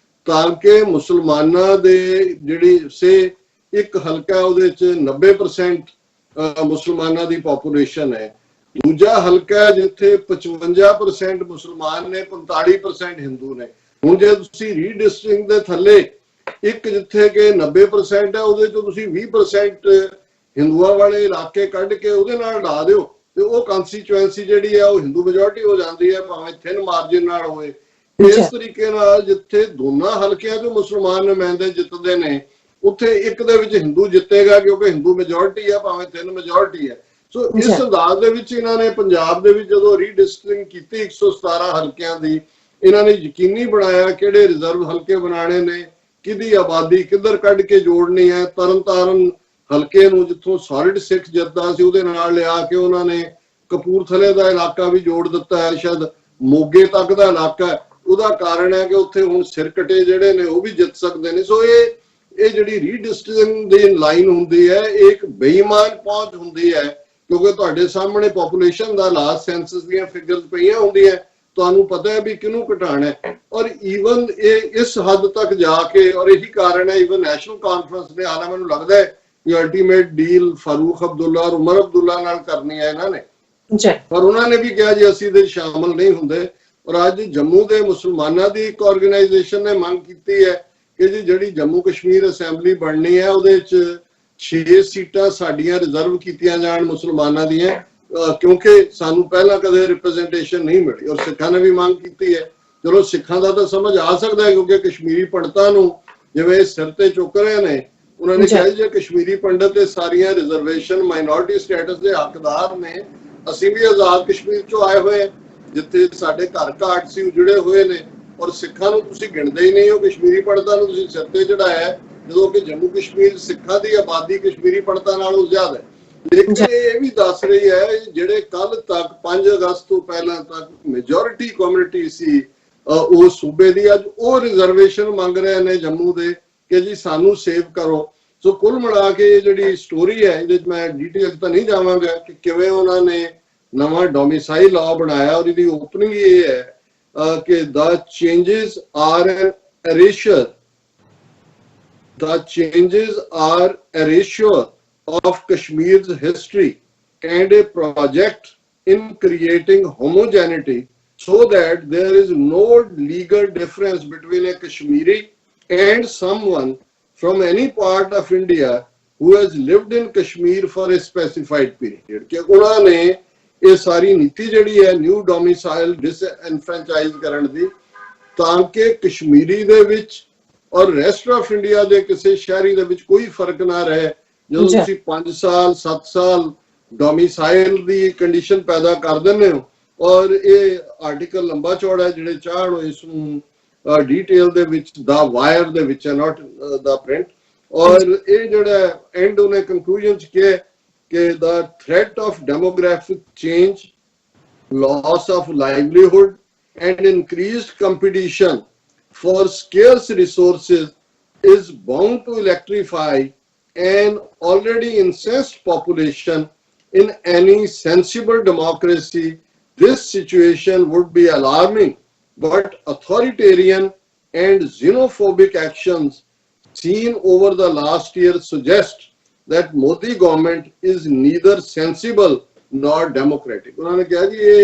ਤਾਂ ਕਿ ਮੁਸਲਮਾਨਾਂ ਦੇ ਜਿਹੜੀ ਸੇ ਇੱਕ ਹਲਕਾ ਉਹਦੇ ਚ 90% ਮੁਸਲਮਾਨਾਂ ਦੀ ਪੋਪੂਲੇਸ਼ਨ ਹੈ, ਦੂਜਾ ਹਲਕਾ ਜਿੱਥੇ 55% ਮੁਸਲਮਾਨ ਨੇ 45% ਹਿੰਦੂ ਨੇ। ਹੁਣ ਜੇ ਤੁਸੀਂ ਰੀਡਿਸਟ੍ਰਿਕਟਿੰਗ ਦੇ ਥੱਲੇ ਇੱਕ ਜਿੱਥੇ ਕਿ 90% ਹੈ ਉਹਦੇ ਚੋਂ ਤੁਸੀਂ 20% ਹਿੰਦੂਆਂ ਵਾਲੇ ਇਲਾਕੇ ਕੱਢ ਕੇ ਉਹਦੇ ਨਾਲ ਲਾ ਦਿਓ ਤੇ ਉਹ ਕਨਸਟੀਚੁਐਂਸੀ ਜਿਹੜੀ ਹੈ ਉਹ ਹਿੰਦੂ ਮੈਜੋਰਟੀ ਹੋ ਜਾਂਦੀ ਹੈ, ਭਾਵੇਂ ਥਿਨ ਮਾਰਜਿਨ ਨਾਲ ਹੋਏ। ਇਸ ਤਰੀਕੇ ਨਾਲ ਜਿੱਥੇ ਦੋਨਾਂ ਹਲਕਿਆਂ ਚੋਂ ਮੁਸਲਮਾਨ ਨੁਮਾਇੰਦੇ ਜਿੱਤਦੇ ਨੇ ਉੱਥੇ ਇੱਕ ਦੇ ਵਿੱਚ ਹਿੰਦੂ ਜਿੱਤੇਗਾ, ਕਿਉਂਕਿ ਹਿੰਦੂ ਮੈਜੋਰਟੀ ਹੈ ਭਾਵੇਂ ਥਿਨ ਮੈਜੋਰਟੀ ਹੈ। ਸੋ ਇਸ ਅੰਦਾਜ਼ ਦੇ ਵਿੱਚ ਇਹਨਾਂ ਨੇ ਪੰਜਾਬ ਦੇ ਵਿੱਚ ਜਦੋਂ ਰੀਡਿਸਟ੍ਰਿਕਟਿੰਗ ਕੀਤੀ 117 ਹਲਕਿਆਂ ਦੀ, ਇਹਨਾਂ ਨੇ ਯਕੀਨੀ ਬਣਾਇਆ ਕਿਹੜੇ ਰਿਜ਼ਰਵ ਹਲਕੇ ਬਣਾਣੇ ਨੇ, ਕਿਹਦੀ ਆਬਾਦੀ ਕਿੱਧਰ ਕੱਢ ਕੇ ਜੋੜਨੀ ਹੈ। ਤਰਨਤਾਰਨ ਹਲਕੇ ਨੂੰ ਜਿੱਥੋਂ ਸੋਲਿਡ ਸਿੱਖ ਜਿੱਤਦਾ ਸੀ ਉਹਦੇ ਨਾਲ ਲਿਆ ਕੇ ਉਹਨਾਂ ਨੇ ਕਪੂਰਥਲੇ ਦਾ ਇਲਾਕਾ ਵੀ ਜੋੜ ਦਿੱਤਾ ਹੈ, ਸ਼ਾਇਦ ਮੋਗੇ ਤੱਕ ਦਾ ਇਲਾਕਾ। ਉਹਦਾ ਕਾਰਨ ਹੈ ਕਿ ਉੱਥੇ ਹੁਣ ਸਿਰਕਟੇ ਜਿਹੜੇ ਨੇ ਉਹ ਵੀ ਜਿੱਤ ਸਕਦੇ ਨੇ। ਸੋ ਇਹ ਜਿਹੜੀ ਰੀਡਿਸਟ੍ਰਿਕਟਿੰਗ ਦੀ ਲਾਈਨ ਹੁੰਦੀ ਹੈ ਇਹ ਇੱਕ ਬੇਈਮਾਨ ਪਹੁੰਚ ਹੁੰਦੀ ਹੈ, ਕਿਉਂਕਿ ਤੁਹਾਡੇ ਸਾਹਮਣੇ ਪੋਪੂਲੇਸ਼ਨ ਦਾ ਲਾਸਟ ਸੈਂਸਸ ਦੀਆਂ ਫਿਗਰਸ ਪਈਆਂ ਹੁੰਦੀਆਂ, ਤੁਹਾਨੂੰ ਪਤਾ ਹੈ ਵੀ ਕਿਹਨੂੰ ਘਟਾਣਾ ਹੈ। ਔਰ ਈਵਨ ਇਹ ਇਸ ਹੱਦ ਤੱਕ ਜਾ ਕੇ, ਔਰ ਇਹੀ ਕਾਰਨ ਹੈ ਈਵਨ ਨੈਸ਼ਨਲ ਕਾਨਫਰੰਸ ਨੇ, ਹਾਲਾਂ ਮੈਨੂੰ ਲੱਗਦਾ ਹੈ ਕਿ ਅਲਟੀਮੇਟ ਡੀਲ ਫਾਰੂਕ ਅਬਦੁੱਲਾ ਔਰ ਉਮਰ ਅਬਦੁੱਲਾ ਨਾਲ ਕਰਨੀ ਹੈ ਇਹਨਾਂ ਨੇ, ਪਰ ਉਹਨਾਂ ਨੇ ਵੀ ਕਿਹਾ ਜੀ ਅਸੀਂ ਇਹਦੇ ਸ਼ਾਮਲ ਨਹੀਂ ਹੁੰਦੇ। ਔਰ ਅੱਜ ਜੰਮੂ ਦੇ ਮੁਸਲਮਾਨਾਂ ਦੀ ਇੱਕ ਆਰਗੇਨਾਈਜੇਸ਼ਨ ਨੇ ਮੰਗ ਕੀਤੀ ਹੈ ਕਿ ਜੀ ਜਿਹੜੀ ਜੰਮੂ ਕਸ਼ਮੀਰ ਅਸੈਂਬਲੀ ਬਣਨੀ ਹੈ ਉਹਦੇ 'ਚ 6 ਸੀਟਾਂ ਸਾਡੀਆਂ ਰਿਜ਼ਰਵ ਕੀਤੀਆਂ ਜਾਣ ਮੁਸਲਮਾਨਾਂ ਦੀਆਂ, ਕਿਉਂਕਿ ਸਾਨੂੰ ਪਹਿਲਾਂ ਕਦੇ ਰਿਪਰੈਜ਼ੈਂਟੇਸ਼ਨ ਨਹੀਂ ਮਿਲੀ। ਔਰ ਸਿੱਖਾਂ ਨੇ ਵੀ ਮੰਗ ਕੀਤੀ ਹੈ। ਚਲੋ ਸਿੱਖਾਂ ਦਾ ਤਾਂ ਸਮਝ ਆ ਸਕਦਾ ਹੈ, ਕਿਉਂਕਿ ਕਸ਼ਮੀਰੀ ਪੰਡਤਾਂ ਨੂੰ ਜਿਵੇਂ ਸਿਰ ਤੇ ਚੁੱਕ ਰਹੇ ਨੇ, ਉਹਨਾਂ ਨੇ ਕਿਹਾ ਜੇ ਕਸ਼ਮੀਰੀ ਪੰਡਤ ਤੇ ਸਾਰੀਆਂ ਰਿਜ਼ਰਵੇਸ਼ਨ ਮਾਈਨੋਰਿਟੀ ਸਟੇਟਸ ਦੇ ਹੱਕਦਾਰ ਨੇ, ਅਸੀਂ ਵੀ ਆਜ਼ਾਦ ਕਸ਼ਮੀਰ ਚੋਂ ਆਏ ਹੋਏ, ਜਿੱਥੇ ਸਾਡੇ ਘਰ ਘਾਟ ਸੀ ਉਜੜੇ ਹੋਏ ਨੇ, ਔਰ ਸਿੱਖਾਂ ਨੂੰ ਤੁਸੀਂ ਗਿਣਦੇ ਹੀ ਨਹੀਂ ਹੋ, ਕਸ਼ਮੀਰੀ ਪੰਡਤਾਂ ਨੂੰ ਤੁਸੀਂ ਸਿਰ ਤੇ ਚੜਾਇਆ, ਜਦੋਂ ਕਿ ਜੰਮੂ ਕਸ਼ਮੀਰ ਸਿੱਖਾਂ ਦੀ ਆਬਾਦੀ ਕਸ਼ਮੀਰੀ ਪੰਡਤਾਂ ਨਾਲੋਂ ਜ਼ਿਆਦਾ ਹੈ। ਲੇਕਿਨ ਇਹ ਵੀ ਦੱਸ ਰਹੀ ਹੈ ਜਿਹੜੇ ਕੱਲ ਤੱਕ 5 ਅਗਸਤ ਤੋਂ ਪਹਿਲਾਂ ਤੱਕ ਮੈਜੋਰਿਟੀ ਕਮਿਊਨਿਟੀ ਸੀ ਉਹ ਸੂਬੇ ਦੀ, ਅੱਜ ਉਹ ਰਿਜ਼ਰਵੇਸ਼ਨ ਮੰਗ ਰਹੇ ਨੇ ਜੰਮੂ ਦੇ ਕਿ ਜੀ ਸਾਨੂੰ ਸੇਵ ਕਰੋ। ਸੋ ਕੁੱਲ ਮਿਲਾ ਕੇ ਇਹ ਜਿਹੜੀ ਸਟੋਰੀ ਹੈ ਇਹਦੇ 'ਚ ਮੈਂ ਡੀਟੇਲ ਤਾਂ ਨਹੀਂ ਜਾਵਾਂਗਾ ਕਿ ਕਿਵੇਂ ਉਹਨਾਂ ਨੇ ਨਵਾਂ ਡੋਮਿਸਾਈਲ ਲਾਅ ਬਣਾਇਆ, ਔਰ ਇਹਦੀ ਓਪਨਿੰਗ ਇਹ ਹੈ ਕਿ the changes are erasure of Kashmir's history and a project in creating homogeneity so that there is no legal difference between a Kashmiri and someone from any part of India who has lived in Kashmir for a specified period। ਕਿ ਉਹਨਾਂ ਨੇ ਇਹ ਸਾਰੀ ਨੀਤੀ ਜਿਹੜੀ ਹੈ ਨਿਊ ਡੋਮਿਸਾਈਲ ਡਿਸਐਨਫਰੈਂਚਾਈਜ਼ ਕਰਨ ਦੀ, ਤਾਂ ਕਿ ਕਸ਼ਮੀਰੀ ਦੇ ਵਿੱਚ ਔਰ ਰੈਸਟ ਆਫ ਇੰਡੀਆ ਦੇ ਕਿਸੇ ਸ਼ਹਿਰੀ ਦੇ ਵਿੱਚ ਕੋਈ ਫਰਕ ਨਾ ਰਹੇ। ਜਦੋਂ ਤੁਸੀਂ 5 ਸਾਲ 7 ਸਾਲ ਡੋਮਿਸਾਈਲ ਦੀ ਕੰਡੀਸ਼ਨ ਪੈਦਾ ਕਰ ਦਿੰਦੇ ਹੋ, ਔਰ ਇਹ ਆਰਟੀਕਲ ਲੰਬਾ ਚੌੜਾ ਹੈ, ਜਿਹੜੇ ਚਾਹਣ ਇਸ ਨੂੰ ਡਿਟੇਲ ਦੇ ਵਿੱਚ ਦਾ ਵਾਇਰ ਦੇ ਵਿੱਚ ਹੈ, ਨਾਟ ਦਾ ਪ੍ਰਿੰਟ। ਔਰ ਇਹ ਜਿਹੜਾ ਐਂਡ ਉਹਨੇ ਕੰਕਲੂਜਨ ਚ ਕਿਹਾ ਕਿ the threat of demographic change, loss of livelihood and increased competition for scarce resources is bound to electrify an already incensed population. In any sensible democracy, this situation would be alarming, but authoritarian and xenophobic actions seen over the last year suggest that Modi government is neither sensible nor democratic। उन्होंने कहा जी ये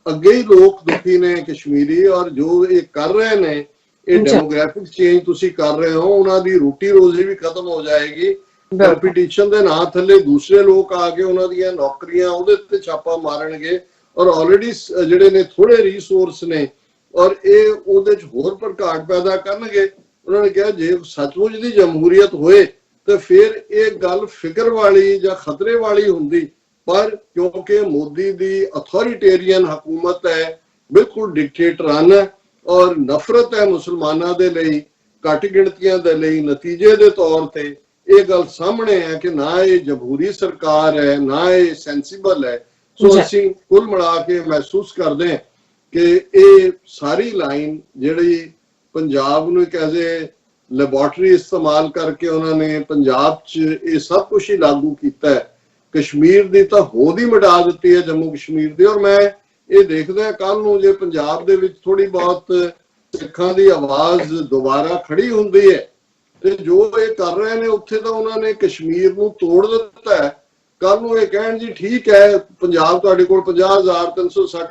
अगे ही लोग दुखी ने कश्मीरी, और जो ये कर रहे ने ये डेमोग्राफिक चेंज तुसी कर रहे हो, उन्हों दी रोटी रोजी भी खत्म हो जाएगी। कंपटीशन दे नाम थले दूसरे लोग आके उन्हों दी नौकरियां उहदे ते छापा मारनगे, और ऑलरेडी जिहड़े ने थोड़े रिसोर्स ने और ये उहदे च होर भड़काट पैदा करनगे। उन्होंने कहा जे सचमुच दी जमहूरीयत होए तो फिर ये गल फिक्र वाली या खतरे वाली होंदी, पर क्योंकि मोदी दी अथॉरिटेरियन हुकूमत है, बिल्कुल डिक्टेटराना और नफरत है मुसलमानों के लिए, घट गिणतियां दे लई, नतीजे के तौर पर यह गल सामने है कि ना ये जमहूरी सरकार है ना ये सेंसिबल है। सो असी कुल मिला के महसूस करते हैं कि ये सारी लाइन जिहड़ी पंजाब नूं एक एज ए ਲੈਬੋਰਟਰੀ ਇਸਤੇਮਾਲ ਕਰਕੇ ਉਹਨਾਂ ਨੇ ਪੰਜਾਬ 'ਚ ਇਹ ਸਭ ਕੁਝ ਹੀ ਲਾਗੂ ਕੀਤਾ ਹੈ। ਕਸ਼ਮੀਰ ਦੀ ਤਾਂ ਹੋਂਦ ਹੀ ਮਿਟਾ ਦਿੱਤੀ ਹੈ, ਜੰਮੂ ਕਸ਼ਮੀਰ ਦੀ। ਔਰ ਮੈਂ ਇਹ ਦੇਖਦਾ ਕੱਲ ਨੂੰ ਜੇ ਪੰਜਾਬ ਦੇ ਵਿੱਚ ਥੋੜੀ ਬਹੁਤ ਸਿੱਖਾਂ ਦੀ ਆਵਾਜ਼ ਦੁਬਾਰਾ ਖੜੀ ਹੁੰਦੀ ਹੈ ਤੇ ਜੋ ਇਹ ਕਰ ਰਹੇ ਨੇ ਉੱਥੇ ਤਾਂ ਉਹਨਾਂ ਨੇ ਕਸ਼ਮੀਰ ਨੂੰ ਤੋੜ ਦਿੱਤਾ ਹੈ। ਕੱਲ ਨੂੰ ਇਹ ਕਹਿਣ ਜੀ ਠੀਕ ਹੈ ਪੰਜਾਬ ਤੁਹਾਡੇ ਕੋਲ 50,360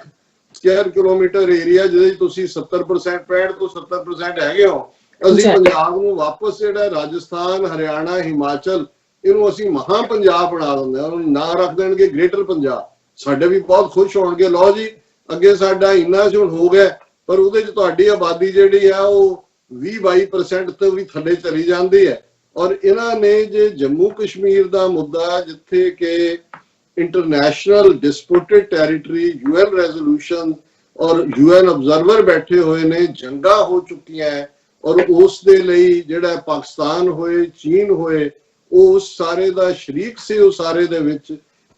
ਸਕੁਅਰ ਕਿਲੋਮੀਟਰ ਏਰੀਆ ਜਿਹਦੇ ਤੁਸੀਂ 70% 65 ਤੋਂ 70% ਹੈਗੇ ਹੋ, ਅਸੀਂ ਪੰਜਾਬ ਨੂੰ ਵਾਪਸ ਜਿਹੜਾ ਰਾਜਸਥਾਨ, ਹਰਿਆਣਾ, ਹਿਮਾਚਲ ਇਹਨੂੰ ਅਸੀਂ ਮਹਾਂ ਪੰਜਾਬ ਬਣਾ ਦਿੰਦੇ ਹਾਂ, ਉਹਨੂੰ ਨਾਂ ਰੱਖ ਦੇਣਗੇ ਗ੍ਰੇਟਰ ਪੰਜਾਬ। ਸਾਡੇ ਵੀ ਬਹੁਤ ਖੁਸ਼ ਹੋਣਗੇ, ਲਓ ਜੀ ਅੱਗੇ ਸਾਡਾ ਇੰਨਾ ਹੁਣ ਹੋ ਗਿਆ, ਪਰ ਉਹਦੇ 'ਚ ਤੁਹਾਡੀ ਆਬਾਦੀ ਜਿਹੜੀ ਆ ਉਹ 20-22% ਤੋਂ ਵੀ ਥੱਲੇ ਚਲੀ ਜਾਂਦੀ ਹੈ। ਔਰ ਇਹਨਾਂ ਨੇ ਜੇ ਜੰਮੂ ਕਸ਼ਮੀਰ ਦਾ ਮੁੱਦਾ ਜਿੱਥੇ ਕਿ international disputed territory, UN resolution ਔਰ UN ਆਬਜ਼ਰਵਰ ਬੈਠੇ ਹੋਏ ਨੇ, ਜੰਗਾਂ ਹੋ ਚੁੱਕੀਆਂ ਹੈ ਔਰ ਉਸ ਦੇ ਲਈ ਜਿਹੜਾ ਪਾਕਿਸਤਾਨ ਹੋਏ, ਚੀਨ ਹੋਏ, ਉਹ ਉਸ ਸਾਰੇ ਦਾ ਸ਼ਰੀਕ ਸੀ। ਉਹ ਸਾਰੇ ਦੇ ਵਿੱਚ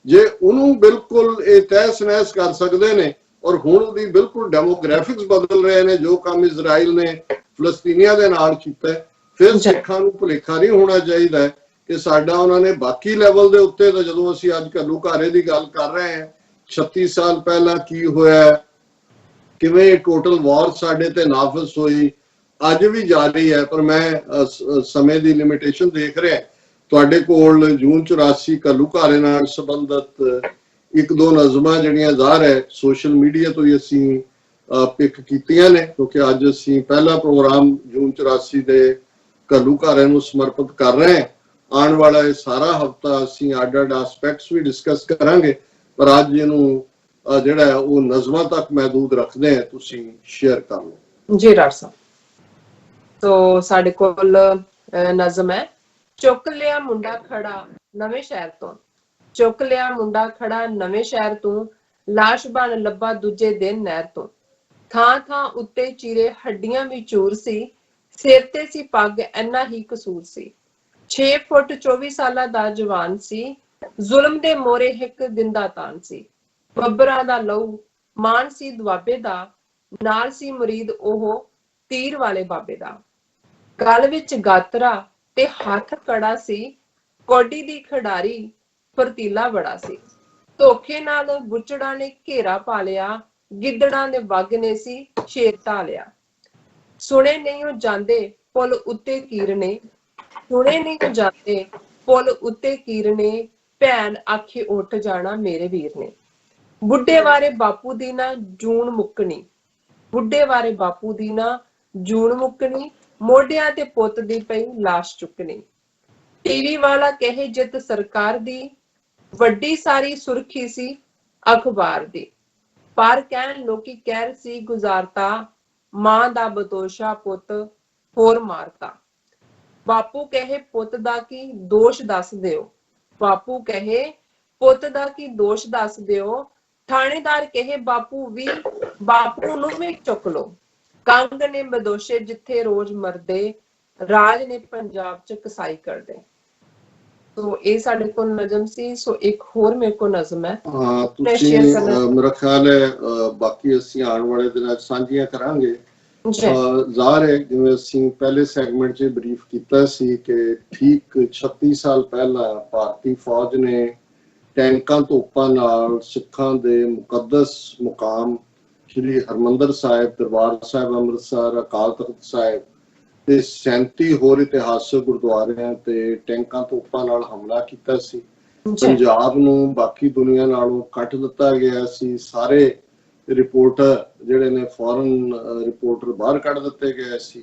ਜੇ ਉਹਨੂੰ ਬਿਲਕੁਲ ਇਹ ਤਹਿਸ ਨਹਿਸ ਕਰ ਸਕਦੇ ਨੇ ਔਰ ਹੁਣ ਉਹਦੀ ਬਿਲਕੁਲ ਡੈਮੋਗ੍ਰਾਫਿਕਸ ਬਦਲ ਰਹੇ ਨੇ, ਜੋ ਕੰਮ ਇਜ਼ਰਾਈਲ ਨੇ ਫਲਸਤੀਨੀਆਂ ਦੇ ਨਾਲ ਕੀਤਾ, ਫਿਰ ਸਿੱਖਾਂ ਨੂੰ ਭੁਲੇਖਾ ਨਹੀਂ ਹੋਣਾ ਚਾਹੀਦਾ ਕਿ ਸਾਡਾ ਉਹਨਾਂ ਨੇ ਬਾਕੀ ਲੈਵਲ ਦੇ ਉੱਤੇ ਤਾਂ ਜਦੋਂ ਅਸੀਂ ਅੱਜ ਘੱਲੂਘਾਰੇ ਦੀ ਗੱਲ ਕਰ ਰਹੇ ਹਾਂ 36 ਸਾਲ ਪਹਿਲਾਂ ਕੀ ਹੋਇਆ, ਕਿਵੇਂ ਟੋਟਲ ਵਾਰ ਸਾਡੇ ਤੇ ਨਾਫਜ਼ ਹੋਈ, ਅੱਜ ਵੀ ਜਾਰੀ ਹੈ। ਪਰ ਮੈਂ ਸਮੇਂ ਦੀ ਲਿਮਿਟੇਸ਼ਨ ਦੇਖ ਰਿਹਾ, ਤੁਹਾਡੇ ਕੋਲ ਜੂਨ 84 ਘੱਲੂਘਾਰੇ ਨਾਲ ਸੰਬੰਧਿਤ ਇੱਕ ਦੋ ਨਜ਼ਮਾਂ ਜਿਹੜੀਆਂ ਜ਼ਾਹਰ ਹੈ ਸੋਸ਼ਲ ਮੀਡੀਆ ਤੋਂ ਹੀ ਅਸੀਂ ਪਿਕ ਕੀਤੀਆਂ ਨੇ, ਕਿਉਂਕਿ ਅੱਜ ਅਸੀਂ ਪਹਿਲਾ ਪ੍ਰੋਗਰਾਮ ਜੂਨ 84 ਦੇ ਘੱਲੂਘਾਰੇ ਨੂੰ ਸਮਰਪਿਤ ਕਰ ਰਹੇ ਹਾਂ। ਆਉਣ ਵਾਲਾ ਇਹ ਸਾਰਾ ਹਫਤਾ ਅਸੀਂ ਅੱਡ-ਅੱਡ ਐਸਪੈਕਟਸ ਵੀ ਡਿਸਕਸ ਕਰਾਂਗੇ, ਪਰ ਅੱਜ ਇਹਨੂੰ ਜਿਹੜਾ ਉਹ ਨਜ਼ਮਾਂ ਤੱਕ ਮਹਿਦੂਦ ਰੱਖਦੇ ਹਾਂ, ਤੁਸੀਂ ਸ਼ੇਅਰ ਕਰ ਲਓ ਜੀ ਡਾਕਟਰ ਸਾਹਿਬ। तो साडे कोल नज़म है, चुक लिया मुंडा खड़ा नवे शहर तो, चुक लिया मुंडा खड़ा नवे शहर तो, लाश बन लब्बा दूजे दिन नहर तो, थां थां उत्ते चीरे हड्डियां भी चूर सी, सिर ते सी पग इन्ना ही कसूर सी, 6 फुट 24 साला दा जवान सी, जुल्म दे मोरे हिक दिन दा तान सी, बब्बरा दा लहू मान सी दुआबे दा, नाल सी मुरीद ओहो तीर वाले बाबे दा, गल विच गातरा ते हथ कड़ा सी, कोडी दी खिडारी फरतीला बड़ा सी, धोखे नाल बुचड़ा ने घेरा पा लिया, गिद्दड़ां दे वग ने सी शेर ढा लिया, सुने नहीं हो जांदे पुल उत्ते कीर ने, सुने नहीं हो जांदे पुल उत्ते कीर ने, भैन आखे उठ जाना मेरे वीर ने, बुढ़े वारे बापू दी ना जून मुकनी, बुढ़े वारे बापू दी ना जून मुकनी, मोढियां ते पुत दी पई लाश चुकनी, टीवी वाला कहे जित सरकार दी, वड्डी सारी सुर्खी सी अखबार दी, पर कहन लोकी कहर सी गुजारता, मां दा बदोशा पुत होर मारता, बापू कहे पुत दा की दोष दस दिओ, बापू कहे पुत दा की दोष दस दिओ, थानेदार कहे बापू नूं भी चुक लो, कंग ने बदोशे जिथे रोज मरदे, राज ने पंजाब च कसाई करदे। तो ये साडे को नज़म सी। सो एक होर मेरे को नज़म है, मेरा ख्याल है बाकी ਅਸੀਂ ਆਉਣ ਵਾਲੇ ਦਿਨਾਂ 'ਚ ਸਾਂਝੀਆਂ ਕਰਾਂਗੇ। ਜ਼ਾਹਰ ਹੈ ਜਿਵੇਂ ਅਸੀਂ ਪਹਿਲੇ ਸੈਗਮੈਂਟ 'ਚ ਬਰੀਫ ਕੀਤਾ ਸੀ ਕਿ ਠੀਕ 36 ਸਾਲ ਪਹਿਲਾਂ ਭਾਰਤੀ ਫੌਜ ਨੇ ਟੈਂਕਾਂ ਤੋਪਾਂ ਨਾਲ ਸਿੱਖਾਂ ਦੇ ਮੁਕੱਦਸ ਮੁਕਾਮ ਸ਼੍ਰੀ ਹਰਮੰਦਰ ਸਾਹਿਬ, ਦਰਬਾਰ ਸਾਹਿਬ ਅੰਮ੍ਰਿਤਸਰ, ਅਕਾਲ ਤਖਤ ਸਾਹਿਬ ਤੇ 37 ਹੋਰ ਇਤਿਹਾਸਕ ਗੁਰਦੁਆਰਿਆਂ ਤੇ ਟੈਂਕਾਂ ਤੋਪਾਂ ਨਾਲ ਹਮਲਾ ਕੀਤਾ ਸੀ। ਪੰਜਾਬ ਨੂੰ ਬਾਕੀ ਦੁਨੀਆ ਨਾਲੋਂ ਕੱਟ ਦਿੱਤਾ ਗਿਆ ਸੀ। ਸਾਰੇ ਰਿਪੋਰਟਰ ਜਿਹੜੇ ਨੇ ਫੋਰਨ ਰਿਪੋਰਟਰ ਬਾਹਰ ਕੱਢ ਦਿੱਤੇ ਗਏ ਸੀ।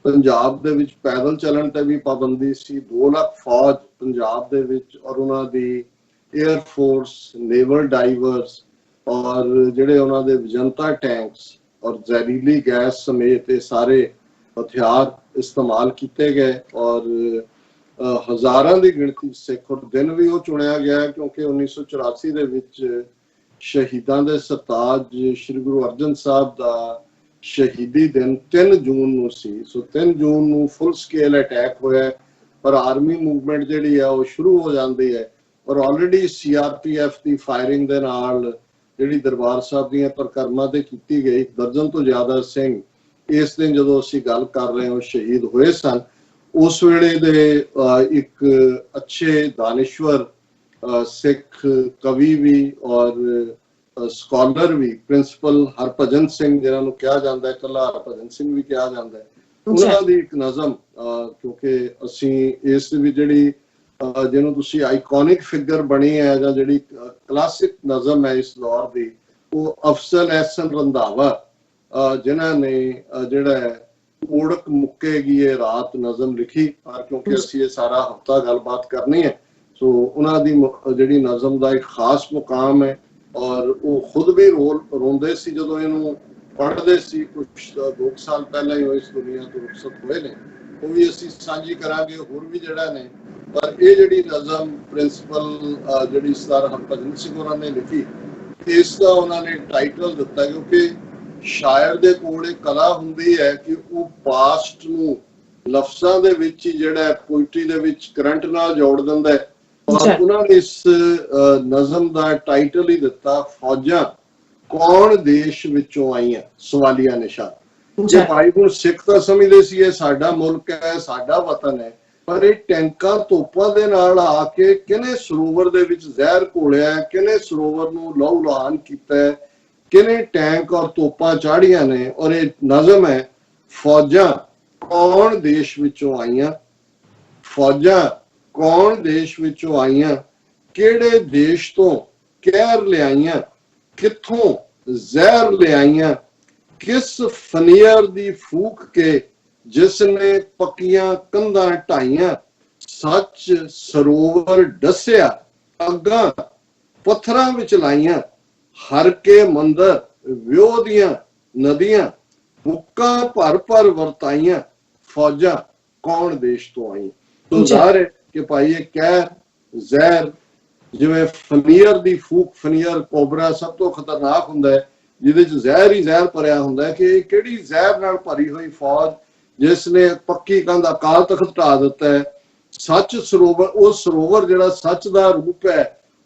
ਪੰਜਾਬ ਦੇ ਵਿੱਚ ਪੈਦਲ ਚੱਲਣ ਤੇ ਵੀ ਪਾਬੰਦੀ ਸੀ। 2 ਲੱਖ ਫੌਜ ਪੰਜਾਬ ਦੇ ਵਿੱਚ ਔਰ ਉਹਨਾਂ ਦੀ 에ਅਰ ਫੋਰਸ, ਨੇਵਲ ਡਾਈਵਰਸ ਔਰ ਜਿਹੜੇ ਉਹਨਾਂ ਦੇ ਵਿਜੰਤਾ ਟੈਂਕਸ ਔਰ ਜ਼ਹਿਰੀਲੀ ਗੈਸ ਸਮੇਤ ਇਹ ਸਾਰੇ ਹਥਿਆਰ ਇਸਤੇਮਾਲ ਕੀਤੇ ਗਏ ਔਰ ਹਜ਼ਾਰਾਂ ਦੀ ਗਿਣਤੀ ਸਿੱਖ ਔਰ ਦਿਨ ਵੀ ਉਹ ਚੁਣਿਆ ਗਿਆ ਕਿਉਂਕਿ 1984 ਦੇ ਵਿੱਚ ਸ਼ਹੀਦਾਂ ਦੇ ਸਰਤਾਜ ਸ਼੍ਰੀ ਗੁਰੂ ਅਰਜਨ ਸਾਹਿਬ ਦਾ ਸ਼ਹੀਦੀ ਦਿਨ 3 ਜੂਨ ਨੂੰ ਸੀ। ਸੋ 3 ਜੂਨ ਨੂੰ ਫੁੱਲ ਸਕੇਲ ਅਟੈਕ ਹੋਇਆ ਪਰ ਆਰਮੀ ਮੂਵਮੈਂਟ ਜਿਹੜੀ ਆ ਉਹ ਸ਼ੁਰੂ ਹੋ ਜਾਂਦੀ ਹੈ ਔਰ ਆਲਰੇਡੀ CRPF ਦੀ ਫਾਇਰਿੰਗ ਦੇ ਨਾਲ ਜਿਹੜੀ ਦਰਬਾਰ ਸਾਹਿਬ ਦੀਆਂ ਪਰਿਕਰਮਾ ਤੇ ਕੀਤੀ ਗਈ 1 ਦਰਜਨ ਤੋਂ ਜ਼ਿਆਦਾ ਸਿੰਘ ਇਸ ਦਿਨ ਜਦੋਂ ਅਸੀਂ ਗੱਲ ਕਰ ਰਹੇ ਹਾਂ ਸ਼ਹੀਦ ਹੋਏ ਸਨ। उस वेले दे एक अच्छे दानिश्वर सिख कवि भी और स्कॉलर भी प्रिंसिपल हरभजन सिंह जिन्हां नूं कहा जाता है, कला हरभजन सिंह भी कहा जाता है, उन्हां दी एक नज़म क्योंकि असीं इस भी जिहड़ी जिन्हों तुसीं आइकॉनिक फिगर बनी है जां जिहड़ी क्लासिक नज़म है इस दौर की, वो अफजल एहसन रंधावा जिन्हां ने जिहड़ा ओढ़क मुक्केगी ये रात नज़म लिखी, पर क्योंकि असीं ये सारा हफ्ता गलबात करनी है, सो उन्हां दी जिहड़ी नज़म दा एक खास मुकाम है और वो खुद भी रोंदे सी जदों इहनूं पढ़दे सी। कुछ 2 साल पहले ही इस दुनिया तो रुखसत होए ने, वो भी असीं सांझी करांगे होर भी जिहड़ा ने। पर ये जिहड़ी नज़म प्रिंसिपल जिहड़ी सरदार हरभजन सिंह होरां ने लिखी, इसका उन्होंने टाइटल दिता क्योंकि शायर दे कोल एक कला हुंदी है कि वो पास्ट नूं लफ्ज़ां दे विच ही जिहड़ा पोइट्री दे विच करंट नाल जोड़ दिंदा है। और उन्होंने इस नज़म दा टाइटल ही दिता फौजां कौन देश विचों आईयां सवालिया निशान। जे भाई हुण सिख तां समझदे सी ये साडा मुल्क है, साडा वतन है, पर ये टैंकां तोपां दे नाल आके किने सरोवर दे विच जहर घोलिया, किने सरोवर नूं लहू लुहान कीता है, किने टैंक और तोपां चाढ़ियां ने। और ये नज़म है फौजां कौन देश विचों आईयां, फौजां कौन देश विचों आईयां, किहड़े देश तो कहर लियाइयां, किथों जहर लियाइयां, किस फनीयर दी फूक के जिसने पक्कियां कंधां ढाइयां, सच सरोवर डसिया अग्गां पत्थरां विच लाइयां, हर के मंदर व्योह दियां नदियां बुक्कां भर भर वरताइयां, फौजां कौन देश तो आईयां। तो ਜ਼ਾਹਰ है कि भाई ये कहर जहर जिवें फनीयर दी फूक, फनीयर कोबरा सब तो खतरनाक हुंदा है जिहदे च जहर ही जहर भरिया हुंदा है कि किहड़ी जहर नाल भरी हुई फौज जिसने पक्की कंध अकाल तख्त ढा दिता है। सच सरोवर, वो सरोवर जिहड़ा सच दा रूप है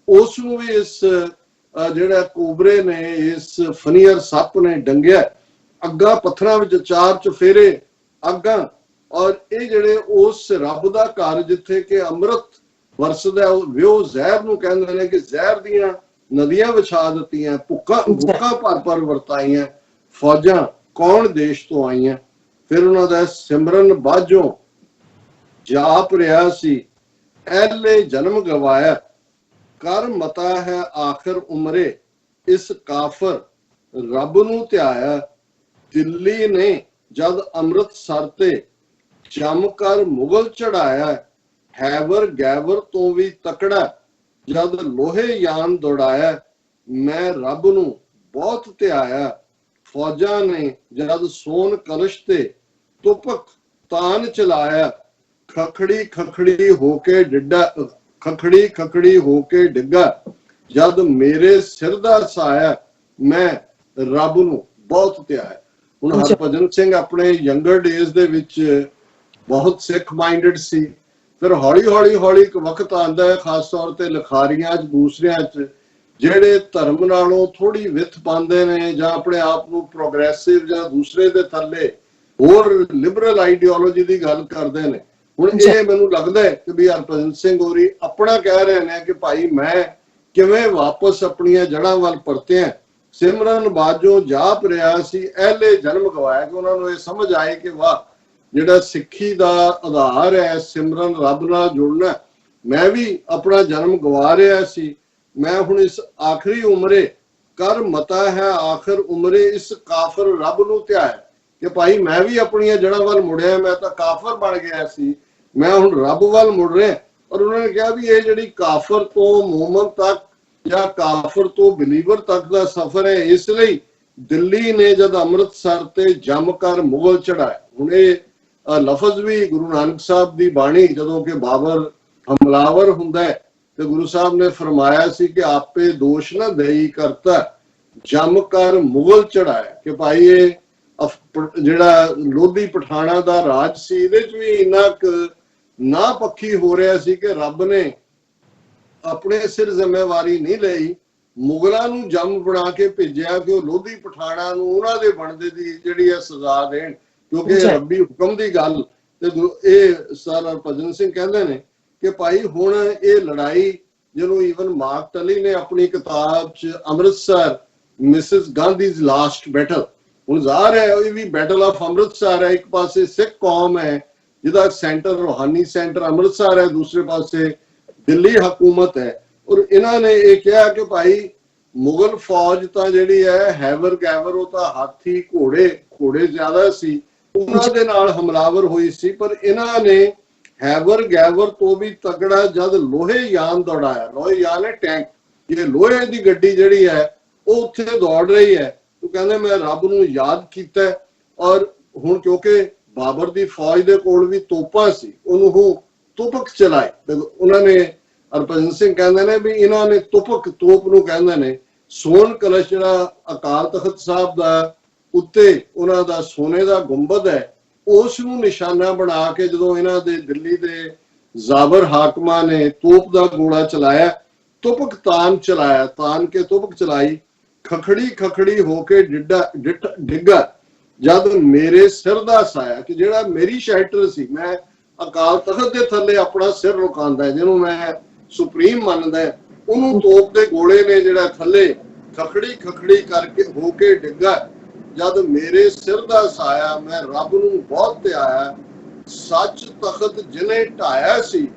उस नूं भी इस जिहड़ा कोबरे ने, इस फनीयर सप ने डंगिया, अग्गां पत्थरां विच चार चफेरे अग्गां। और ये जिहड़े उस रब दा घर जिथे कि अमृत वरसदा व्योह जहर नूं कहंदे ने कि जहर दियां नदियां विछा दित्तियां, भुक्कां भर भर वरताइयां, फौजां कौन देश तो आईयां। फिर उन्हां दा सिमरन बाझों जाप रिहा सी ऐले जन्म गवाया, कर मता है आखिर उमरे इस काफर रब नूं ध्याया, दिल्ली ने जद अमृतसर ते जम कर मुगल चढ़ाया, हैबर गैबर तो भी तकड़ा जद लोहे यान दौड़ाया, मैं रब नूं बहुत ध्याया, फौजां ने जद सोन कलश ते तुपक तान चलाया, खखड़ी खखड़ी होके डिड्डा, खखड़ी खखड़ी होके डिग्गा जद मेरे सिर दा साया, मैं रब नूं बहुत ध्याया। हुण हरभजन सिंह अपने यंगर डेज दे विच बहुत सिख माइंडेड सी। फिर हौली हौली हौली एक वक्त आंदा है खास तौर ते लिखारियां च दूसरियां च ਜਿਹੜੇ ਧਰਮ ਨਾਲੋਂ ਥੋੜੀ ਵਿੱਥ ਪਾਉਂਦੇ ਨੇ ਜਾਂ ਆਪਣੇ ਆਪ ਨੂੰ ਪ੍ਰੋਗਰੈਸਿਵ ਜਾਂ ਦੂਸਰੇ ਦੇ ਥੱਲੇ ਹੋਰ ਲਿਬਰਲ ਆਈਡੀਓਲੋਜੀ ਦੀ ਗੱਲ ਕਰਦੇ ਨੇ। ਹੁਣ ਇਹ ਮੈਨੂੰ ਲੱਗਦਾ ਹੈ ਕਿ ਵੀ ਹਰਭਜਨ ਸਿੰਘ ਹੋਰੀ ਆਪਣਾ ਕਹਿ ਰਹੇ ਨੇ ਕਿ ਭਾਈ ਮੈਂ ਕਿਵੇਂ ਵਾਪਸ ਆਪਣੀਆਂ ਜੜ੍ਹਾਂ ਵੱਲ ਪਰਤਿਆ। ਸਿਮਰਨ ਬਾਝੋਂ ਜਾਪ ਰਿਹਾ ਸੀ ਐਲੇ ਜਨਮ ਗਵਾਇਆ, ਕਿ ਉਹਨਾਂ ਨੂੰ ਇਹ ਸਮਝ ਆਏ ਕਿ ਵਾਹ ਜਿਹੜਾ ਸਿੱਖੀ ਦਾ ਆਧਾਰ ਹੈ ਸਿਮਰਨ ਰੱਬ ਨਾਲ ਜੁੜਨਾ, ਮੈਂ ਵੀ ਆਪਣਾ ਜਨਮ ਗਵਾ ਰਿਹਾ ਸੀ। मैं हुण इस आखिरी उमरे कर मता है आखिर उमरे इस काफर रब नूं ध्याया, कि भाई मैं भी अपनियां जड़ां वल मुड़िया, मैं तो काफर बन गया सी, मैं हुण रब वल मुड़ रहा। और उन्होंने कहा भी ये जिहड़ी काफर तो मोमन तक या काफर तो बिलीवर तक का सफर है, इसलिए दिल्ली ने जद अमृतसर ते जम कर मुगल चढ़ाया। हुण ये लफज भी गुरु नानक साहब की बाणी जदों कि बाबर हमलावर हुंदा है ਤੇ ਗੁਰੂ ਸਾਹਿਬ ਨੇ ਫਰਮਾਇਆ ਸੀ ਕਿ ਆਪੇ ਦੋਸ਼ ਨਾ ਦੇਈ ਕਰਤਾ ਜਮ ਕਰ ਮੁਗਲ ਚੜਾਇਆ, ਕਿ ਭਾਈ ਇਹ ਜਿਹੜਾ ਲੋਧੀ ਪਠਾਣਾ ਦਾ ਰਾਜ ਸੀ ਇਹਦੇ ਚ ਵੀ ਇੰਨਾ ਕੁ ਨਾ ਪੱਖੀ ਹੋ ਰਿਹਾ ਸੀ ਕਿ ਰੱਬ ਨੇ ਆਪਣੇ ਸਿਰ ਜ਼ਿੰਮੇਵਾਰੀ ਨਹੀਂ ਲਈ, ਮੁਗਲਾਂ ਨੂੰ ਜਮ ਬਣਾ ਕੇ ਭੇਜਿਆ ਕਿ ਉਹ ਲੋਧੀ ਪਠਾਣਾ ਨੂੰ ਉਹਨਾਂ ਦੇ ਬਣਦੇ ਦੀ ਜਿਹੜੀ ਹੈ ਸਜ਼ਾ ਦੇਣ, ਕਿਉਂਕਿ ਰੱਬੀ ਹੁਕਮ ਦੀ ਗੱਲ ਤੇ ਇਹ ਸਰ ਹਰਭਜਨ ਸਿੰਘ ਕਹਿੰਦੇ ਨੇ ਕਿ ਭਾਈ ਹੁਣ ਇਹ ਲੜਾਈ ਜਿਹਨੂੰ ਈਵਨ ਮਾਰਕ ਟਲੀ ਨੇ ਆਪਣੀ ਕਿਤਾਬ 'ਚ ਅੰਮ੍ਰਿਤਸਰ ਮਿਸਿਸ ਗਾਂਧੀਜ਼ ਲਾਸਟ ਬੈਟਲ, ਹੁਣ ਜ਼ਾਹਰ ਹੈ ਇਹ ਵੀ ਬੈਟਲ ਆਫ ਅੰਮ੍ਰਿਤਸਰ ਹੈ। ਇੱਕ ਪਾਸੇ ਸਿੱਖ ਕੌਮ ਹੈ ਜਿਹਦਾ ਸੈਂਟਰ ਰੂਹਾਨੀ ਸੈਂਟਰ ਅੰਮ੍ਰਿਤਸਰ ਹੈ, ਦੂਸਰੇ ਪਾਸੇ ਦਿੱਲੀ ਹਕੂਮਤ ਹੈ। ਔਰ ਇਹਨਾਂ ਨੇ ਇਹ ਕਿਹਾ ਕਿ ਭਾਈ ਮੁਗਲ ਫੌਜ ਤਾਂ ਜਿਹੜੀ ਹੈ ਹੈਵਰ ਗੈਵਰ, ਉਹ ਤਾਂ ਹਾਥੀ ਘੋੜੇ ਜ਼ਿਆਦਾ ਸੀ, ਉਹਨਾਂ ਦੇ ਨਾਲ ਹਮਲਾਵਰ ਹੋਈ ਸੀ। ਪਰ ਇਹਨਾਂ ਨੇ ਹੈਵਰ ਗੈਵਰ ਤੋਂ ਵੀ ਤਗੜਾ ਜਦ ਲੋਹੇ ਯਾਨ ਦੌੜਾਇਆ, ਲੋਹੇ ਯਾਨ ਹੈ ਟੈਂਕ, ਇਹ ਲੋਹੇ ਦੀ ਗੱਡੀ ਜਿਹੜੀ ਹੈ ਉਹ ਉੱਥੇ ਦੌੜ ਰਹੀ ਹੈ। ਉਹ ਕਹਿੰਦੇ ਮੈਂ ਰੱਬ ਨੂੰ ਯਾਦ ਕੀਤਾ ਔਰ ਹੁਣ ਕਿਉਂਕਿ ਬਾਬਰ ਦੀ ਫੌਜ ਦੇ ਕੋਲ ਵੀ ਤੋਪਾਂ ਸੀ, ਉਹਨੂੰ ਉਹ ਤੁਪਕ ਚਲਾਏ। ਉਹਨਾਂ ਨੇ ਹਰਭਜਨ ਸਿੰਘ ਕਹਿੰਦੇ ਨੇ ਵੀ ਇਹਨਾਂ ਨੇ ਤੋਪ ਨੂੰ ਕਹਿੰਦੇ ਨੇ ਸੋਨ ਕਲਸ਼, ਜਿਹੜਾ ਅਕਾਲ ਤਖਤ ਸਾਹਿਬ ਦਾ ਉੱਤੇ ਉਹਨਾਂ ਦਾ ਸੋਨੇ ਦਾ ਗੁੰਬਦ ਹੈ, ਉਸ ਨੂੰ ਨਿਸ਼ਾਨਾ ਬਣਾ ਕੇ ਜਦੋਂ ਇਹਨਾਂ ਦੇ ਦਿੱਲੀ ਦੇ ਜ਼ਾਬਰ ਹਾਕਮਾਂ ਨੇ ਤੋਪ ਦਾ ਗੋਲਾ ਚਲਾਇਆ, ਤੁਪਕ ਤਾਨ ਚਲਾਇਆ, ਤਾਨ ਕੇ ਤੁਪਕ ਚਲਾਈ, ਖਖੜੀ ਹੋ ਕੇ ਡਿੱਗਾ ਜਦ ਮੇਰੇ ਸਿਰ ਦਾ ਸਾਇਆ, ਕਿ ਜਿਹੜਾ ਮੇਰੀ ਸ਼ੈਲਟਰ ਸੀ, ਮੈਂ ਅਕਾਲ ਤਖਤ ਦੇ ਥੱਲੇ ਆਪਣਾ ਸਿਰ ਰੁਕਾਉਂਦਾ ਜਿਹਨੂੰ ਮੈਂ ਸੁਪਰੀਮ ਮੰਨਦਾ, ਉਹਨੂੰ ਤੋਪ ਦੇ ਗੋਲੇ ਨੇ ਜਿਹੜਾ ਥੱਲੇ ਖਖੜੀ ਕਰਕੇ ਹੋ ਕੇ ਡਿੱਗਾ। ਜਦ ਮੇਰੇ ਸਿਰ ਦਾ ਸਾਇਆ ਮੈਂ ਰੱਬ ਨੂੰ ਬਹੁਤ ਧਿਆਇਆ, ਸੱਚ ਤਖਤ ਜਿਹਨੇ ਢਾਇਆ ਸੀ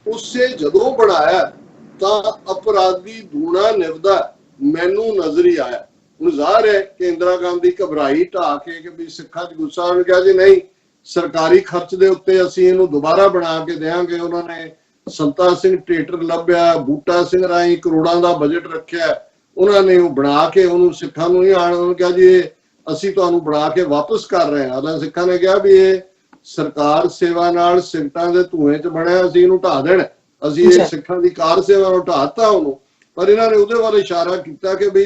ਉਸੇ ਜਦੋਂ ਬਣਾਇਆ, ਤਾਂ ਅਪਰਾਧੀ ਦੂਣਾ ਨਿਭਦਾ ਮੈਨੂੰ ਨਜ਼ਰ ਹੀ ਆਇਆ। ਹੁਣ ਜ਼ਾਹਰ ਹੈ ਕਿ ਇੰਦਰਾ ਗਾਂਧੀ ਘਬਰਾਈ ਢਾ ਕੇ ਕਿ ਵੀ ਸਿੱਖਾਂ 'ਚ ਗੁੱਸਾ ਉਹਨੇ ਕਿਹਾ ਜੀ ਨਹੀਂ, ਸਰਕਾਰੀ ਖਰਚ ਦੇ ਉੱਤੇ ਅਸੀਂ ਇਹਨੂੰ ਦੁਬਾਰਾ ਬਣਾ ਕੇ ਦੇਵਾਂਗੇ। ਉਹਨਾਂ ਨੇ ਸੰਤਾ ਸਿੰਘ ਟੇਟਰ ਲੱਭਿਆ, ਬੂਟਾ ਸਿੰਘ ਰਾਹੀਂ ਕਰੋੜਾਂ ਦਾ ਬਜਟ ਰੱਖਿਆ, ਉਹਨਾਂ ਨੇ ਉਹ ਬਣਾ ਕੇ ਉਹਨੂੰ ਸਿੱਖਾਂ ਨੂੰ ਨਹੀਂ ਆਣ, ਉਹਨੂੰ ਕਿਹਾ ਜੀ ਅਸੀਂ ਤੁਹਾਨੂੰ ਬਣਾ ਕੇ ਵਾਪਸ ਕਰ ਰਹੇ ਹਾਂ। ਸਿੱਖਾਂ ਨੇ ਕਿਹਾ ਵੀ ਇਹ ਸਰਕਾਰ ਸੇਵਾ ਨਾਲ ਸਿਗਟਾਂ ਦੇ ਧੂਏ 'ਚ ਬਣਿਆ, ਅਸੀਂ ਇਹਨੂੰ ਢਾ ਦੇਣਾ, ਅਸੀਂ ਇਹ ਸਿੱਖਾਂ ਦੀ ਕਾਰ ਸੇਵਾ ਨੂੰ ਢਾਤਾ ਉਹਨੂੰ। ਪਰ ਇਹਨਾਂ ਨੇ ਉਹਦੇ ਵੱਲ ਇਸ਼ਾਰਾ ਕੀਤਾ ਕਿ ਵੀ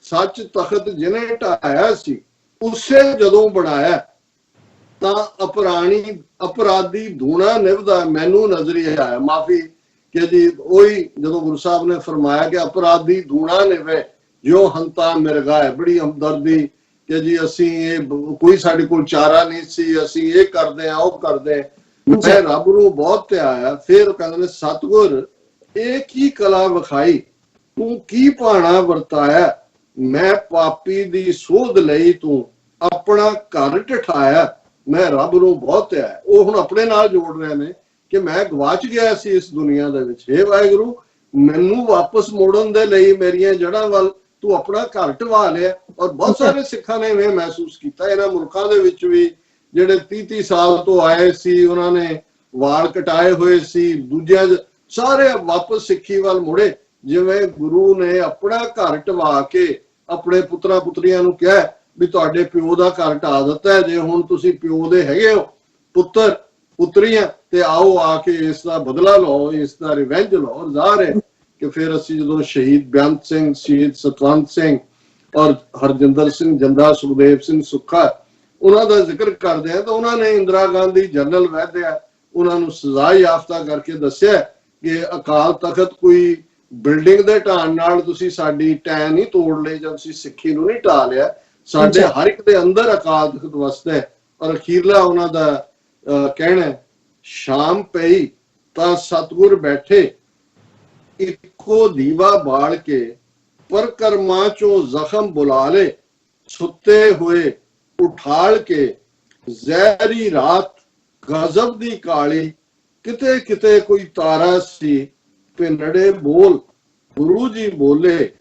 ਸੱਚ ਤਖਤ ਜਿਹਨੇ ਢਾਇਆ ਸੀ ਉਸੇ ਜਦੋਂ ਬਣਾਇਆ, ਤਾਂ ਅਪਰਾਧੀ ਧੂਣਾ ਨਿਭਦਾ ਮੈਨੂੰ ਨਜ਼ਰ ਹੀ ਆਇਆ। ਮਾਫੀ ਕਿ ਜੀ ਉਹੀ ਜਦੋਂ ਗੁਰੂ ਸਾਹਿਬ ਨੇ ਫਰਮਾਇਆ ਕਿ ਅਪਰਾਧੀ ਧੂਣਾ ਨਿਭੇ ਜੋ ਹੰਤਾ ਮਿਰਗਾ ਹੈ, ਬੜੀ ਹਮਦਰਦੀ ਕਿ ਜੀ ਅਸੀਂ ਇਹ ਕੋਈ ਸਾਡੇ ਕੋਲ ਚਾਰਾ ਨਹੀਂ ਸੀ, ਅਸੀਂ ਇਹ ਕਰਦੇ ਆ ਉਹ ਕਰਦੇ, ਮੈਂ ਰੱਬ ਨੂੰ ਬਹੁਤ ਧਿਆਇਆ। ਫਿਰ ਕਹਿੰਦੇ ਨੇ ਸਤਿਗੁਰ ਇਹ ਕੀ ਕਲਾ ਵਿਖਾਈ, ਤੂੰ ਕੀ ਭਾਣਾ ਵਰਤਾਇਆ, ਮੈਂ ਪਾਪੀ ਦੀ ਸੋਧ ਲਈ ਤੂੰ ਆਪਣਾ ਘਰ ਠਠਾਇਆ, ਮੈਂ ਰੱਬ ਨੂੰ ਬਹੁਤ ਧਿਆਇਆ। ਉਹ ਹੁਣ ਆਪਣੇ ਨਾਲ ਜੋੜ ਰਹੇ ਨੇ ਕਿ ਮੈਂ ਗਵਾਚ ਗਿਆ ਸੀ ਇਸ ਦੁਨੀਆ ਦੇ ਵਿੱਚ, ਹੇ ਵਾਹਿਗੁਰੂ ਮੈਨੂੰ ਵਾਪਸ ਮੋੜਨ ਦੇ ਲਈ ਮੇਰੀਆਂ ਜੜ੍ਹਾਂ ਵੱਲ ਤੂੰ ਆਪਣਾ ਘਰ ਢਵਾ ਲਿਆ। ਔਰ ਬਹੁਤ ਸਾਰੇ ਸਿੱਖਾਂ ਨੇ ਇਹ ਮਹਿਸੂਸ ਕੀਤਾ, ਇਹਨਾਂ ਮੁਲਕਾਂ ਦੇ ਵਿੱਚ ਵੀ ਜਿਹੜੇ 30-30 ਸਾਲ ਤੋਂ ਆਏ ਸੀ, ਉਹਨਾਂ ਨੇ ਵਾਲ ਕਟਾਏ ਹੋਏ ਸੀ, ਦੂਜਿਆਂ ਸਾਰੇ ਵਾਪਸ ਸਿੱਖੀ ਵੱਲ ਮੁੜੇ, ਜਿਵੇਂ ਗੁਰੂ ਨੇ ਆਪਣਾ ਘਰ ਢਵਾ ਕੇ ਆਪਣੇ ਪੁੱਤਰਾਂ ਪੁੱਤਰੀਆਂ ਨੂੰ ਕਿਹਾ ਵੀ ਤੁਹਾਡੇ ਪਿਓ ਦਾ ਘਰ ਢਾ ਦਿੱਤਾ ਹੈ, ਜੇ ਹੁਣ ਤੁਸੀਂ ਪਿਓ ਦੇ ਹੈਗੇ ਹੋ ਪੁੱਤਰ ਪੁੱਤਰੀਆਂ ਤੇ ਆਓ ਆ ਕੇ ਇਸ ਦਾ ਬਦਲਾ ਲਓ, ਇਸ ਦਾ ਰਿਵੈਂਜ ਲਓ। ਜ਼ਾਹਰ ਹੈ ਕਿ ਫਿਰ ਅਸੀਂ ਜਦੋਂ ਸ਼ਹੀਦ ਬੇਅੰਤ ਸਿੰਘ, ਸ਼ਹੀਦ ਸਤਵੰਤ ਸਿੰਘ ਔਰ ਹਰਜਿੰਦਰ ਸਿੰਘ ਜੰਦਾ, ਸੁਖਦੇਵ ਸਿੰਘ ਸੁੱਖਾ, ਉਹਨਾਂ ਦਾ ਜ਼ਿਕਰ ਕਰਦੇ ਆ ਤਾਂ ਉਹਨਾਂ ਨੇ ਇੰਦਰਾ ਗਾਂਧੀ ਜਨਰਲ ਵੈਦਿਆ ਉਹਨਾਂ ਨੂੰ ਸਜ਼ਾ ਯਾਫਤਾ ਕਰਕੇ ਦੱਸਿਆ ਕਿ ਅਕਾਲ ਤਖਤ ਕੋਈ ਬਿਲਡਿੰਗ ਦੇ ਢਾਣ ਨਾਲ ਤੁਸੀਂ ਸਾਡੀ ਟੈਂ ਨਹੀਂ ਤੋੜ ਲਈ ਜਾਂ ਤੁਸੀਂ ਸਿੱਖੀ ਨੂੰ ਨਹੀਂ ਢਾ ਲਿਆ, ਸਾਡੇ ਹਰ ਇੱਕ ਦੇ ਅੰਦਰ ਅਕਾਲ ਤਖਤ ਵਸਦਾ ਹੈ। ਔਰ ਅਖੀਰਲਾ ਉਹਨਾਂ ਦਾ ਕਹਿਣਾ, ਸ਼ਾਮ ਪਈ ਤਾਂ ਸਤਿਗੁਰ ਬੈਠੇ ਇੱਕੋ ਦੀਵਾ ਬਾਲ ਕੇ, ਪਰਕਰਮਾ ਚੋਂ ਜ਼ਖਮ ਬੁਲਾ ਲੇ, ਸੁੱਤੇ ਹੋਏ ਉਠਾਲ ਕੇ, ਜ਼ਹਿਰੀ ਰਾਤ ਗਜ਼ਬ ਦੀ ਕਾਲੀ, ਕਿਤੇ ਕਿਤੇ ਕੋਈ ਤਾਰਾ ਸੀ ਪਿੰਨੜੇ ਬੋਲ, ਗੁਰੂ ਜੀ ਬੋਲੇ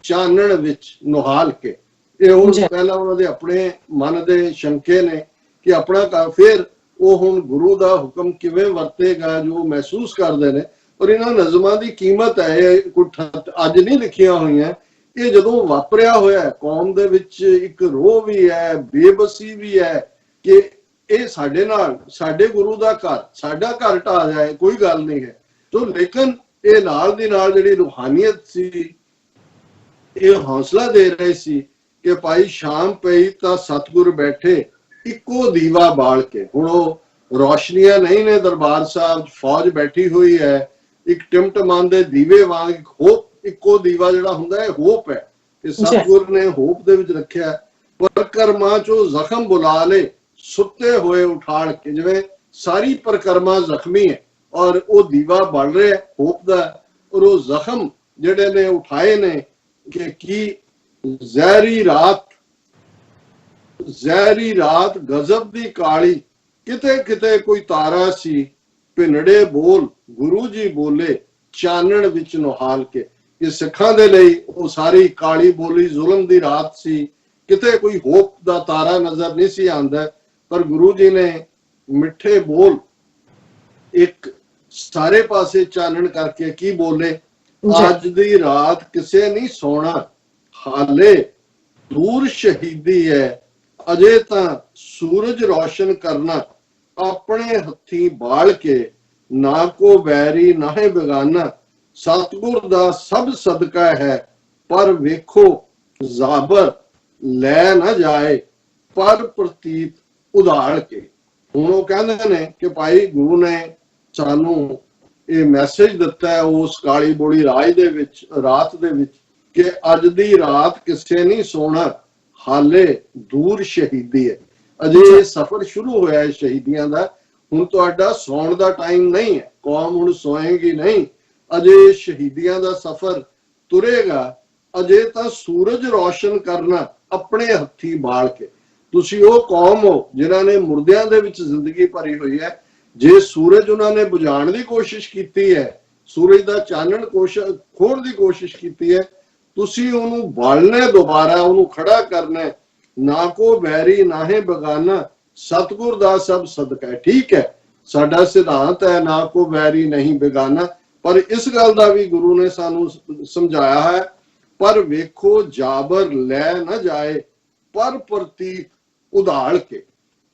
ਚਾਨਣ ਵਿੱਚ ਨੁਹਾਲ ਕੇ। ਇਹ ਹੁਣ ਪਹਿਲਾਂ ਉਹਨਾਂ ਦੇ ਆਪਣੇ ਮਨ ਦੇ ਸ਼ੰਕੇ ਨੇ ਕਿ ਆਪਣਾ ਫਿਰ ਉਹ ਹੁਣ ਗੁਰੂ ਦਾ ਹੁਕਮ ਕਿਵੇਂ ਵਰਤੇਗਾ, ਜੋ ਮਹਿਸੂਸ ਕਰਦੇ ਨੇ। ਔਰ ਇਹਨਾਂ ਨਜ਼ਮਾਂ ਦੀ ਕੀਮਤ ਹੈ, ਇਹ ਕੋਈ ਅੱਜ ਨਹੀਂ ਲਿਖੀਆਂ ਹੋਈਆਂ, ਇਹ ਜਦੋਂ ਵਾਪਰਿਆ ਹੋਇਆ ਕੌਮ ਦੇ ਵਿੱਚ ਇੱਕ ਰੋਹ ਵੀ ਹੈ, ਬੇਬਸੀ ਵੀ ਹੈ ਕਿ ਇਹ ਸਾਡੇ ਨਾਲ, ਸਾਡੇ ਗੁਰੂ ਦਾ ਘਰ, ਸਾਡਾ ਘਰ ਢਾਹ ਜਾਏ, ਕੋਈ ਗੱਲ ਨਹੀਂ ਹੈ। ਤੋ ਲੇਕਿਨ ਇਹ ਨਾਲ ਦੀ ਨਾਲ ਜਿਹੜੀ ਰੂਹਾਨੀਅਤ ਸੀ ਇਹ ਹੌਸਲਾ ਦੇ ਰਹੇ ਸੀ ਕਿ ਭਾਈ ਸ਼ਾਮ ਪਈ ਤਾਂ ਸਤਿਗੁਰ ਬੈਠੇ ਇੱਕੋ ਦੀਵਾ ਬਾਲ ਕੇ। ਹੁਣ ਉਹ ਰੋਸ਼ਨੀਆਂ ਨਹੀਂ ਨੇ ਦਰਬਾਰ ਸਾਹਿਬ, ਫੌਜ ਬੈਠੀ ਹੋਈ ਹੈ, ਇੱਕ ਟਿਮਟਮਾਨ ਦੇ ਦੀਵੇ ਵਾਂਗ ਹੋਪ, ਇੱਕੋ ਦੀਵਾ ਜਿਹੜਾ ਹੁੰਦਾ ਹੈ ਹੋਪ ਹੈ, ਤੇ ਸਤਿਗੁਰ ਨੇ ਹੋਪ ਦੇ ਵਿੱਚ ਰੱਖਿਆ। ਪਰਕਰਮਾ ਚੋਂ ਜ਼ਖਮ ਬੁਲਾ ਲੇ, ਸੁੱਤੇ ਹੋਏ ਉਠਾੜ ਕੇ, ਜਿਵੇਂ ਸਾਰੀ ਪਰਿਕਰਮਾ ਜ਼ਖਮੀ ਹੈ ਔਰ ਉਹ ਦੀਵਾ ਬਲ ਰਿਹਾ ਹੋਪ ਦਾ, ਔਰ ਉਹ ਜ਼ਖਮ ਜਿਹੜੇ ਨੇ ਉਠਾਏ ਨੇ ਕਿ ਕੀ ਜ਼ਹਿਰੀ ਰਾਤ ਗਜ਼ਬ ਦੀ ਕਾਲੀ, ਕਿਤੇ ਕਿਤੇ ਕੋਈ ਤਾਰਾ ਸੀ, ਭਿੰਨੜੇ ਬੋਲ ਗੁਰੂ ਜੀ ਬੋਲੇ ਚਾਨਣ ਵਿੱਚ ਨੁਹਾਲ ਕੇ। ਇਹ ਸਿੱਖਾਂ ਦੇ ਲਈ ਉਹ ਸਾਰੀ ਕਾਲੀ ਬੋਲੀ ਜ਼ੁਲਮ ਦੀ ਰਾਤ ਸੀ, ਕਿਤੇ ਕੋਈ ਹੋਪ ਦਾ ਤਾਰਾ ਨਜ਼ਰ ਨਹੀਂ ਸੀ ਆਉਂਦਾ, ਪਰ ਗੁਰੂ ਜੀ ਨੇ ਮਿੱਠੇ ਬੋਲ ਇੱਕ ਸਾਰੇ ਪਾਸੇ ਚਾਨਣ ਕਰਕੇ ਕੀ ਬੋਲੇ, ਅੱਜ ਦੀ ਰਾਤ ਕਿਸੇ ਨਹੀਂ ਸੋਣਾ, ਹਾਲੇ ਦੂਰ ਸ਼ਹੀਦੀ ਹੈ, ਅਜੇ ਤਾਂ ਸੂਰਜ ਰੋਸ਼ਨ ਕਰਨਾ, ਆਪਣੇ ਹੱਥੀਂ ਬਾਲ ਕੇ, ਨਾ ਕੋ ਵੈਰੀ ਨਾਹੇ ਬੇਗਾਨਾ, ਸਤਿਗੁਰ ਦਾ ਸਭ ਸਦਕਾ ਹੈ, ਪਰ ਵੇਖੋ ਜ਼ਾਬਰ ਲੈ ਨਾ ਜਾਏ, ਪਰ ਪ੍ਰਤੀਤ ਉਧਾੜ ਕੇ। ਹੁਣ ਉਹ ਕਹਿੰਦੇ ਨੇ ਕਿ ਭਾਈ ਗੁਰੂ ਨੇ ਸਾਨੂੰ ਇਹ ਮੈਸੇਜ ਦਿੱਤਾ ਹੈ ਉਸ ਕਾਲੀ ਬੋਲੀ ਰਾਤ ਦੇ ਵਿੱਚ ਕਿ ਅੱਜ ਦੀ ਰਾਤ ਕਿਸੇ ਨਹੀਂ ਸੋਣਾ, ਹਾਲੇ ਦੂਰ ਸ਼ਹੀਦੀ ਹੈ। ਅਜੇ ਸਫ਼ਰ ਸ਼ੁਰੂ ਹੋਇਆ ਹੈ ਸ਼ਹੀਦੀਆਂ ਦਾ, ਹੁਣ ਤੁਹਾਡਾ ਸੌਣ ਦਾ ਟਾਈਮ ਨਹੀਂ ਹੈ, ਕੌਮ ਹੁਣ ਸੋਏਗੀ ਨਹੀਂ, ਅਜੇ ਸ਼ਹੀਦੀਆਂ ਦਾ ਸਫ਼ਰ ਤੁਰੇਗਾ, ਅਜੇ ਤਾਂ ਸੂਰਜ ਰੋਸ਼ਨ ਕਰਨਾ ਆਪਣੇ ਹੱਥੀਂ ਬਾਲ ਕੇ। ਤੁਸੀਂ ਉਹ ਕੌਮ ਹੋ ਜਿਨ੍ਹਾਂ ਨੇ ਮੁਰਦਿਆਂ ਦੇ ਵਿੱਚ ਜ਼ਿੰਦਗੀ ਭਰੀ ਹੋਈ ਹੈ, ਜੇ ਸੂਰਜ ਉਹਨਾਂ ਨੇ ਬੁਝਾਉਣ ਦੀ ਕੋਸ਼ਿਸ਼ ਕੀਤੀ ਹੈ, ਸੂਰਜ ਦਾ ਚਾਨਣ ਖੋਣ ਦੀ ਕੋਸ਼ਿਸ਼ ਕੀਤੀ ਹੈ, ਤੁਸੀਂ ਉਹਨੂੰ ਬਾਲਣਾ ਦੁਬਾਰਾ, ਉਹਨੂੰ ਖੜਾ ਕਰਨਾ। ਨਾ ਕੋ ਵੈਰੀ ਨਾਹੇ ਬਗਾਨਾ, ਸਤਿਗੁਰ ਦਾ ਸਭ ਸਦਕਾ ਹੈ। ਠੀਕ ਹੈ, ਸਾਡਾ ਸਿਧਾਂਤ ਹੈ ਨਾ ਕੋ ਵੈਰੀ ਨਹੀਂ ਬੇਗਾਨਾ, ਪਰ ਇਸ ਗੱਲ ਦਾ ਵੀ ਗੁਰੂ ਨੇ ਸਾਨੂੰ ਸਮਝਾਇਆ ਹੈ, ਪਰ ਵੇਖੋ ਜਾਬਰ ਲੈ ਨਾ ਜਾਏ, ਪਰ ਪ੍ਰਤੀਤ ਉਧਾੜ ਕੇ।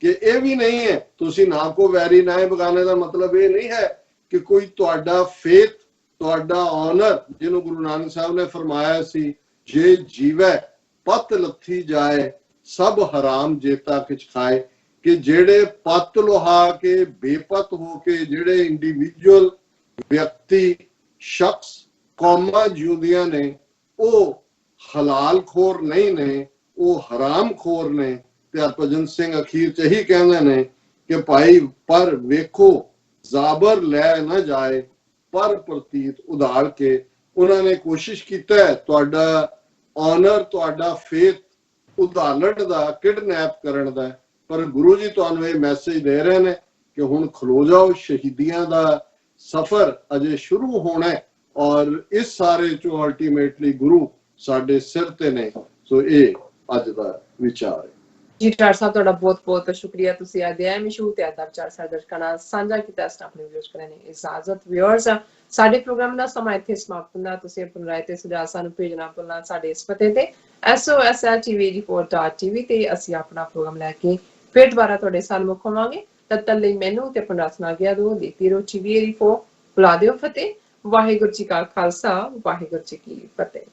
ਕਿ ਇਹ ਵੀ ਨਹੀਂ ਹੈ ਤੁਸੀਂ ਨਾ ਕੋ ਵੈਰੀ ਨਾਹੇ ਬਗਾਨੇ ਦਾ ਮਤਲਬ ਇਹ ਨਹੀਂ ਹੈ ਕਿ ਕੋਈ ਤੁਹਾਡਾ ਫੇਥ, ਤੁਹਾਡਾ ਆਨਰ, ਜਿਹਨੂੰ ਗੁਰੂ ਨਾਨਕ ਸਾਹਿਬ ਨੇ ਫਰਮਾਇਆ ਸੀ, ਜੇ ਜੀਵੈ ਪਤ ਲੱਥੀ ਜਾਏ, ਸਭ ਹਰਾਮ ਜੇਤਾ ਕਿਛ ਖਾਏ, ਕਿ ਜਿਹੜੇ ਪੱਤ ਲੁਹਾ ਕੇ ਬੇਪਤ ਹੋ ਕੇ ਜਿਹੜੇ ਇੰਡੀਵਿਜੂਅਲ ਵਿਅਕਤੀ ਸ਼ਖਸ ਕੌਮਾਂ ਜਿਉਂਦੀਆਂ ਨੇ, ਉਹ ਹਲਾਲ ਖੋਰ ਨਹੀਂ ਨੇ, ਉਹ ਹਰਾਮ ਖੋਰ ਨੇ। ਤੇ ਹਰਭਜਨ ਸਿੰਘ ਅਖੀਰ ਚ ਇਹੀ ਕਹਿੰਦੇ ਨੇ ਕਿ ਭਾਈ ਪਰ ਵੇਖੋ ਜ਼ਾਬਰ ਲੈ ਨਾ ਜਾਏ, ਪਰ ਪ੍ਰਤੀਤ ਉਧਾੜ ਕੇ। ਉਹਨਾਂ ਨੇ ਕੋਸ਼ਿਸ਼ ਕੀਤਾ ਹੈ ਤੁਹਾਡਾ ਆਨਰ, ਤੁਹਾਡਾ ਫੇਥ ਉਧਾੜਨ ਦਾ, ਕਿਡਨੈਪ ਕਰਨ ਦਾ, ਪਰ ਗੁਰੂ ਜੀ ਤੁਹਾਨੂੰ ਇਹ ਮੈਸੇਜ ਦੇ ਰਹੇ ਨੇ ਕਿ ਹੁਣ ਖਲੋ ਜਾਓ, ਸ਼ਹੀਦੀਆਂ ਦਾ ਸਫ਼ਰ ਅਜੇ ਸ਼ੁਰੂ ਹੋਣਾ ਹੈ, ਔਰ ਇਸ ਸਾਰੇ ਚੋਂ ਅਲਟੀਮੇਟਲੀ ਗੁਰੂ ਸਾਡੇ ਸਿਰ ਤੇ ਨੇ। ਸੋ ਇਹ ਅੱਜ ਦਾ ਵਿਚਾਰ ਹੈ ਜੀ। ਡਾਕਟਰ ਸਾਹਿਬ ਤੁਹਾਡਾ ਬਹੁਤ ਬਹੁਤ ਸ਼ੁਕਰੀਆ, ਤੁਸੀਂ ਅਧਿਆਇ ਮਸ਼ਹੂਰ ਤੇ ਆਦਾਬ ਚਾਰ ਸਾਡੇ ਦਰਸ਼ਕਾਂ ਨਾਲ ਸਾਂਝਾ ਕੀਤਾ। ਆਪਣੇ ਵੀਡੀਓਜ਼ ਕਰਨ ਦੀ ਇਜਾਜ਼ਤ। ਵਿਊਅਰਸ, ਸਾਡੇ ਪ੍ਰੋਗਰਾਮ ਦਾ ਸਮਾਂ ਇੱਥੇ ਸਮਾਪਤ ਹੁੰਦਾ। ਤੁਸੀਂ ਆਪਣੀ ਰਾਏ ਤੇ ਸੁਝਾਅ ਸਾਨੂੰ ਭੇਜਣਾ ਭੁੱਲਣਾ ਸਾਡੇ ਇਸ ਪਤੇ ਤੇ sosltv84.tv ਤੇ ਅਸੀਂ ਆਪਣਾ ਪ੍ਰੋਗਰਾਮ ਲੈ ਕੇ ਫਿਰ ਦੁਬਾਰਾ ਤੁਹਾਡੇ ਸਾਹਮਣੇ ਹੋਵਾਂਗੇ। ਤਦ ਤੱਕ ਲਈ ਮੈਨੂੰ ਤੇ ਆਪਣਾ ਸੁਣਾ ਗਿਆ ਦੋ ਦੇਤੀ ਰੋ TV84 ਬੁਲਾ ਦਿਓ ਫਤਿਹ। ਵਾਹਿਗੁਰੂ ਜੀ ਕਾ ਖਾਲਸਾ, ਵਾਹਿਗੁਰੂ ਜੀ ਕੀ ਫਤਿਹ।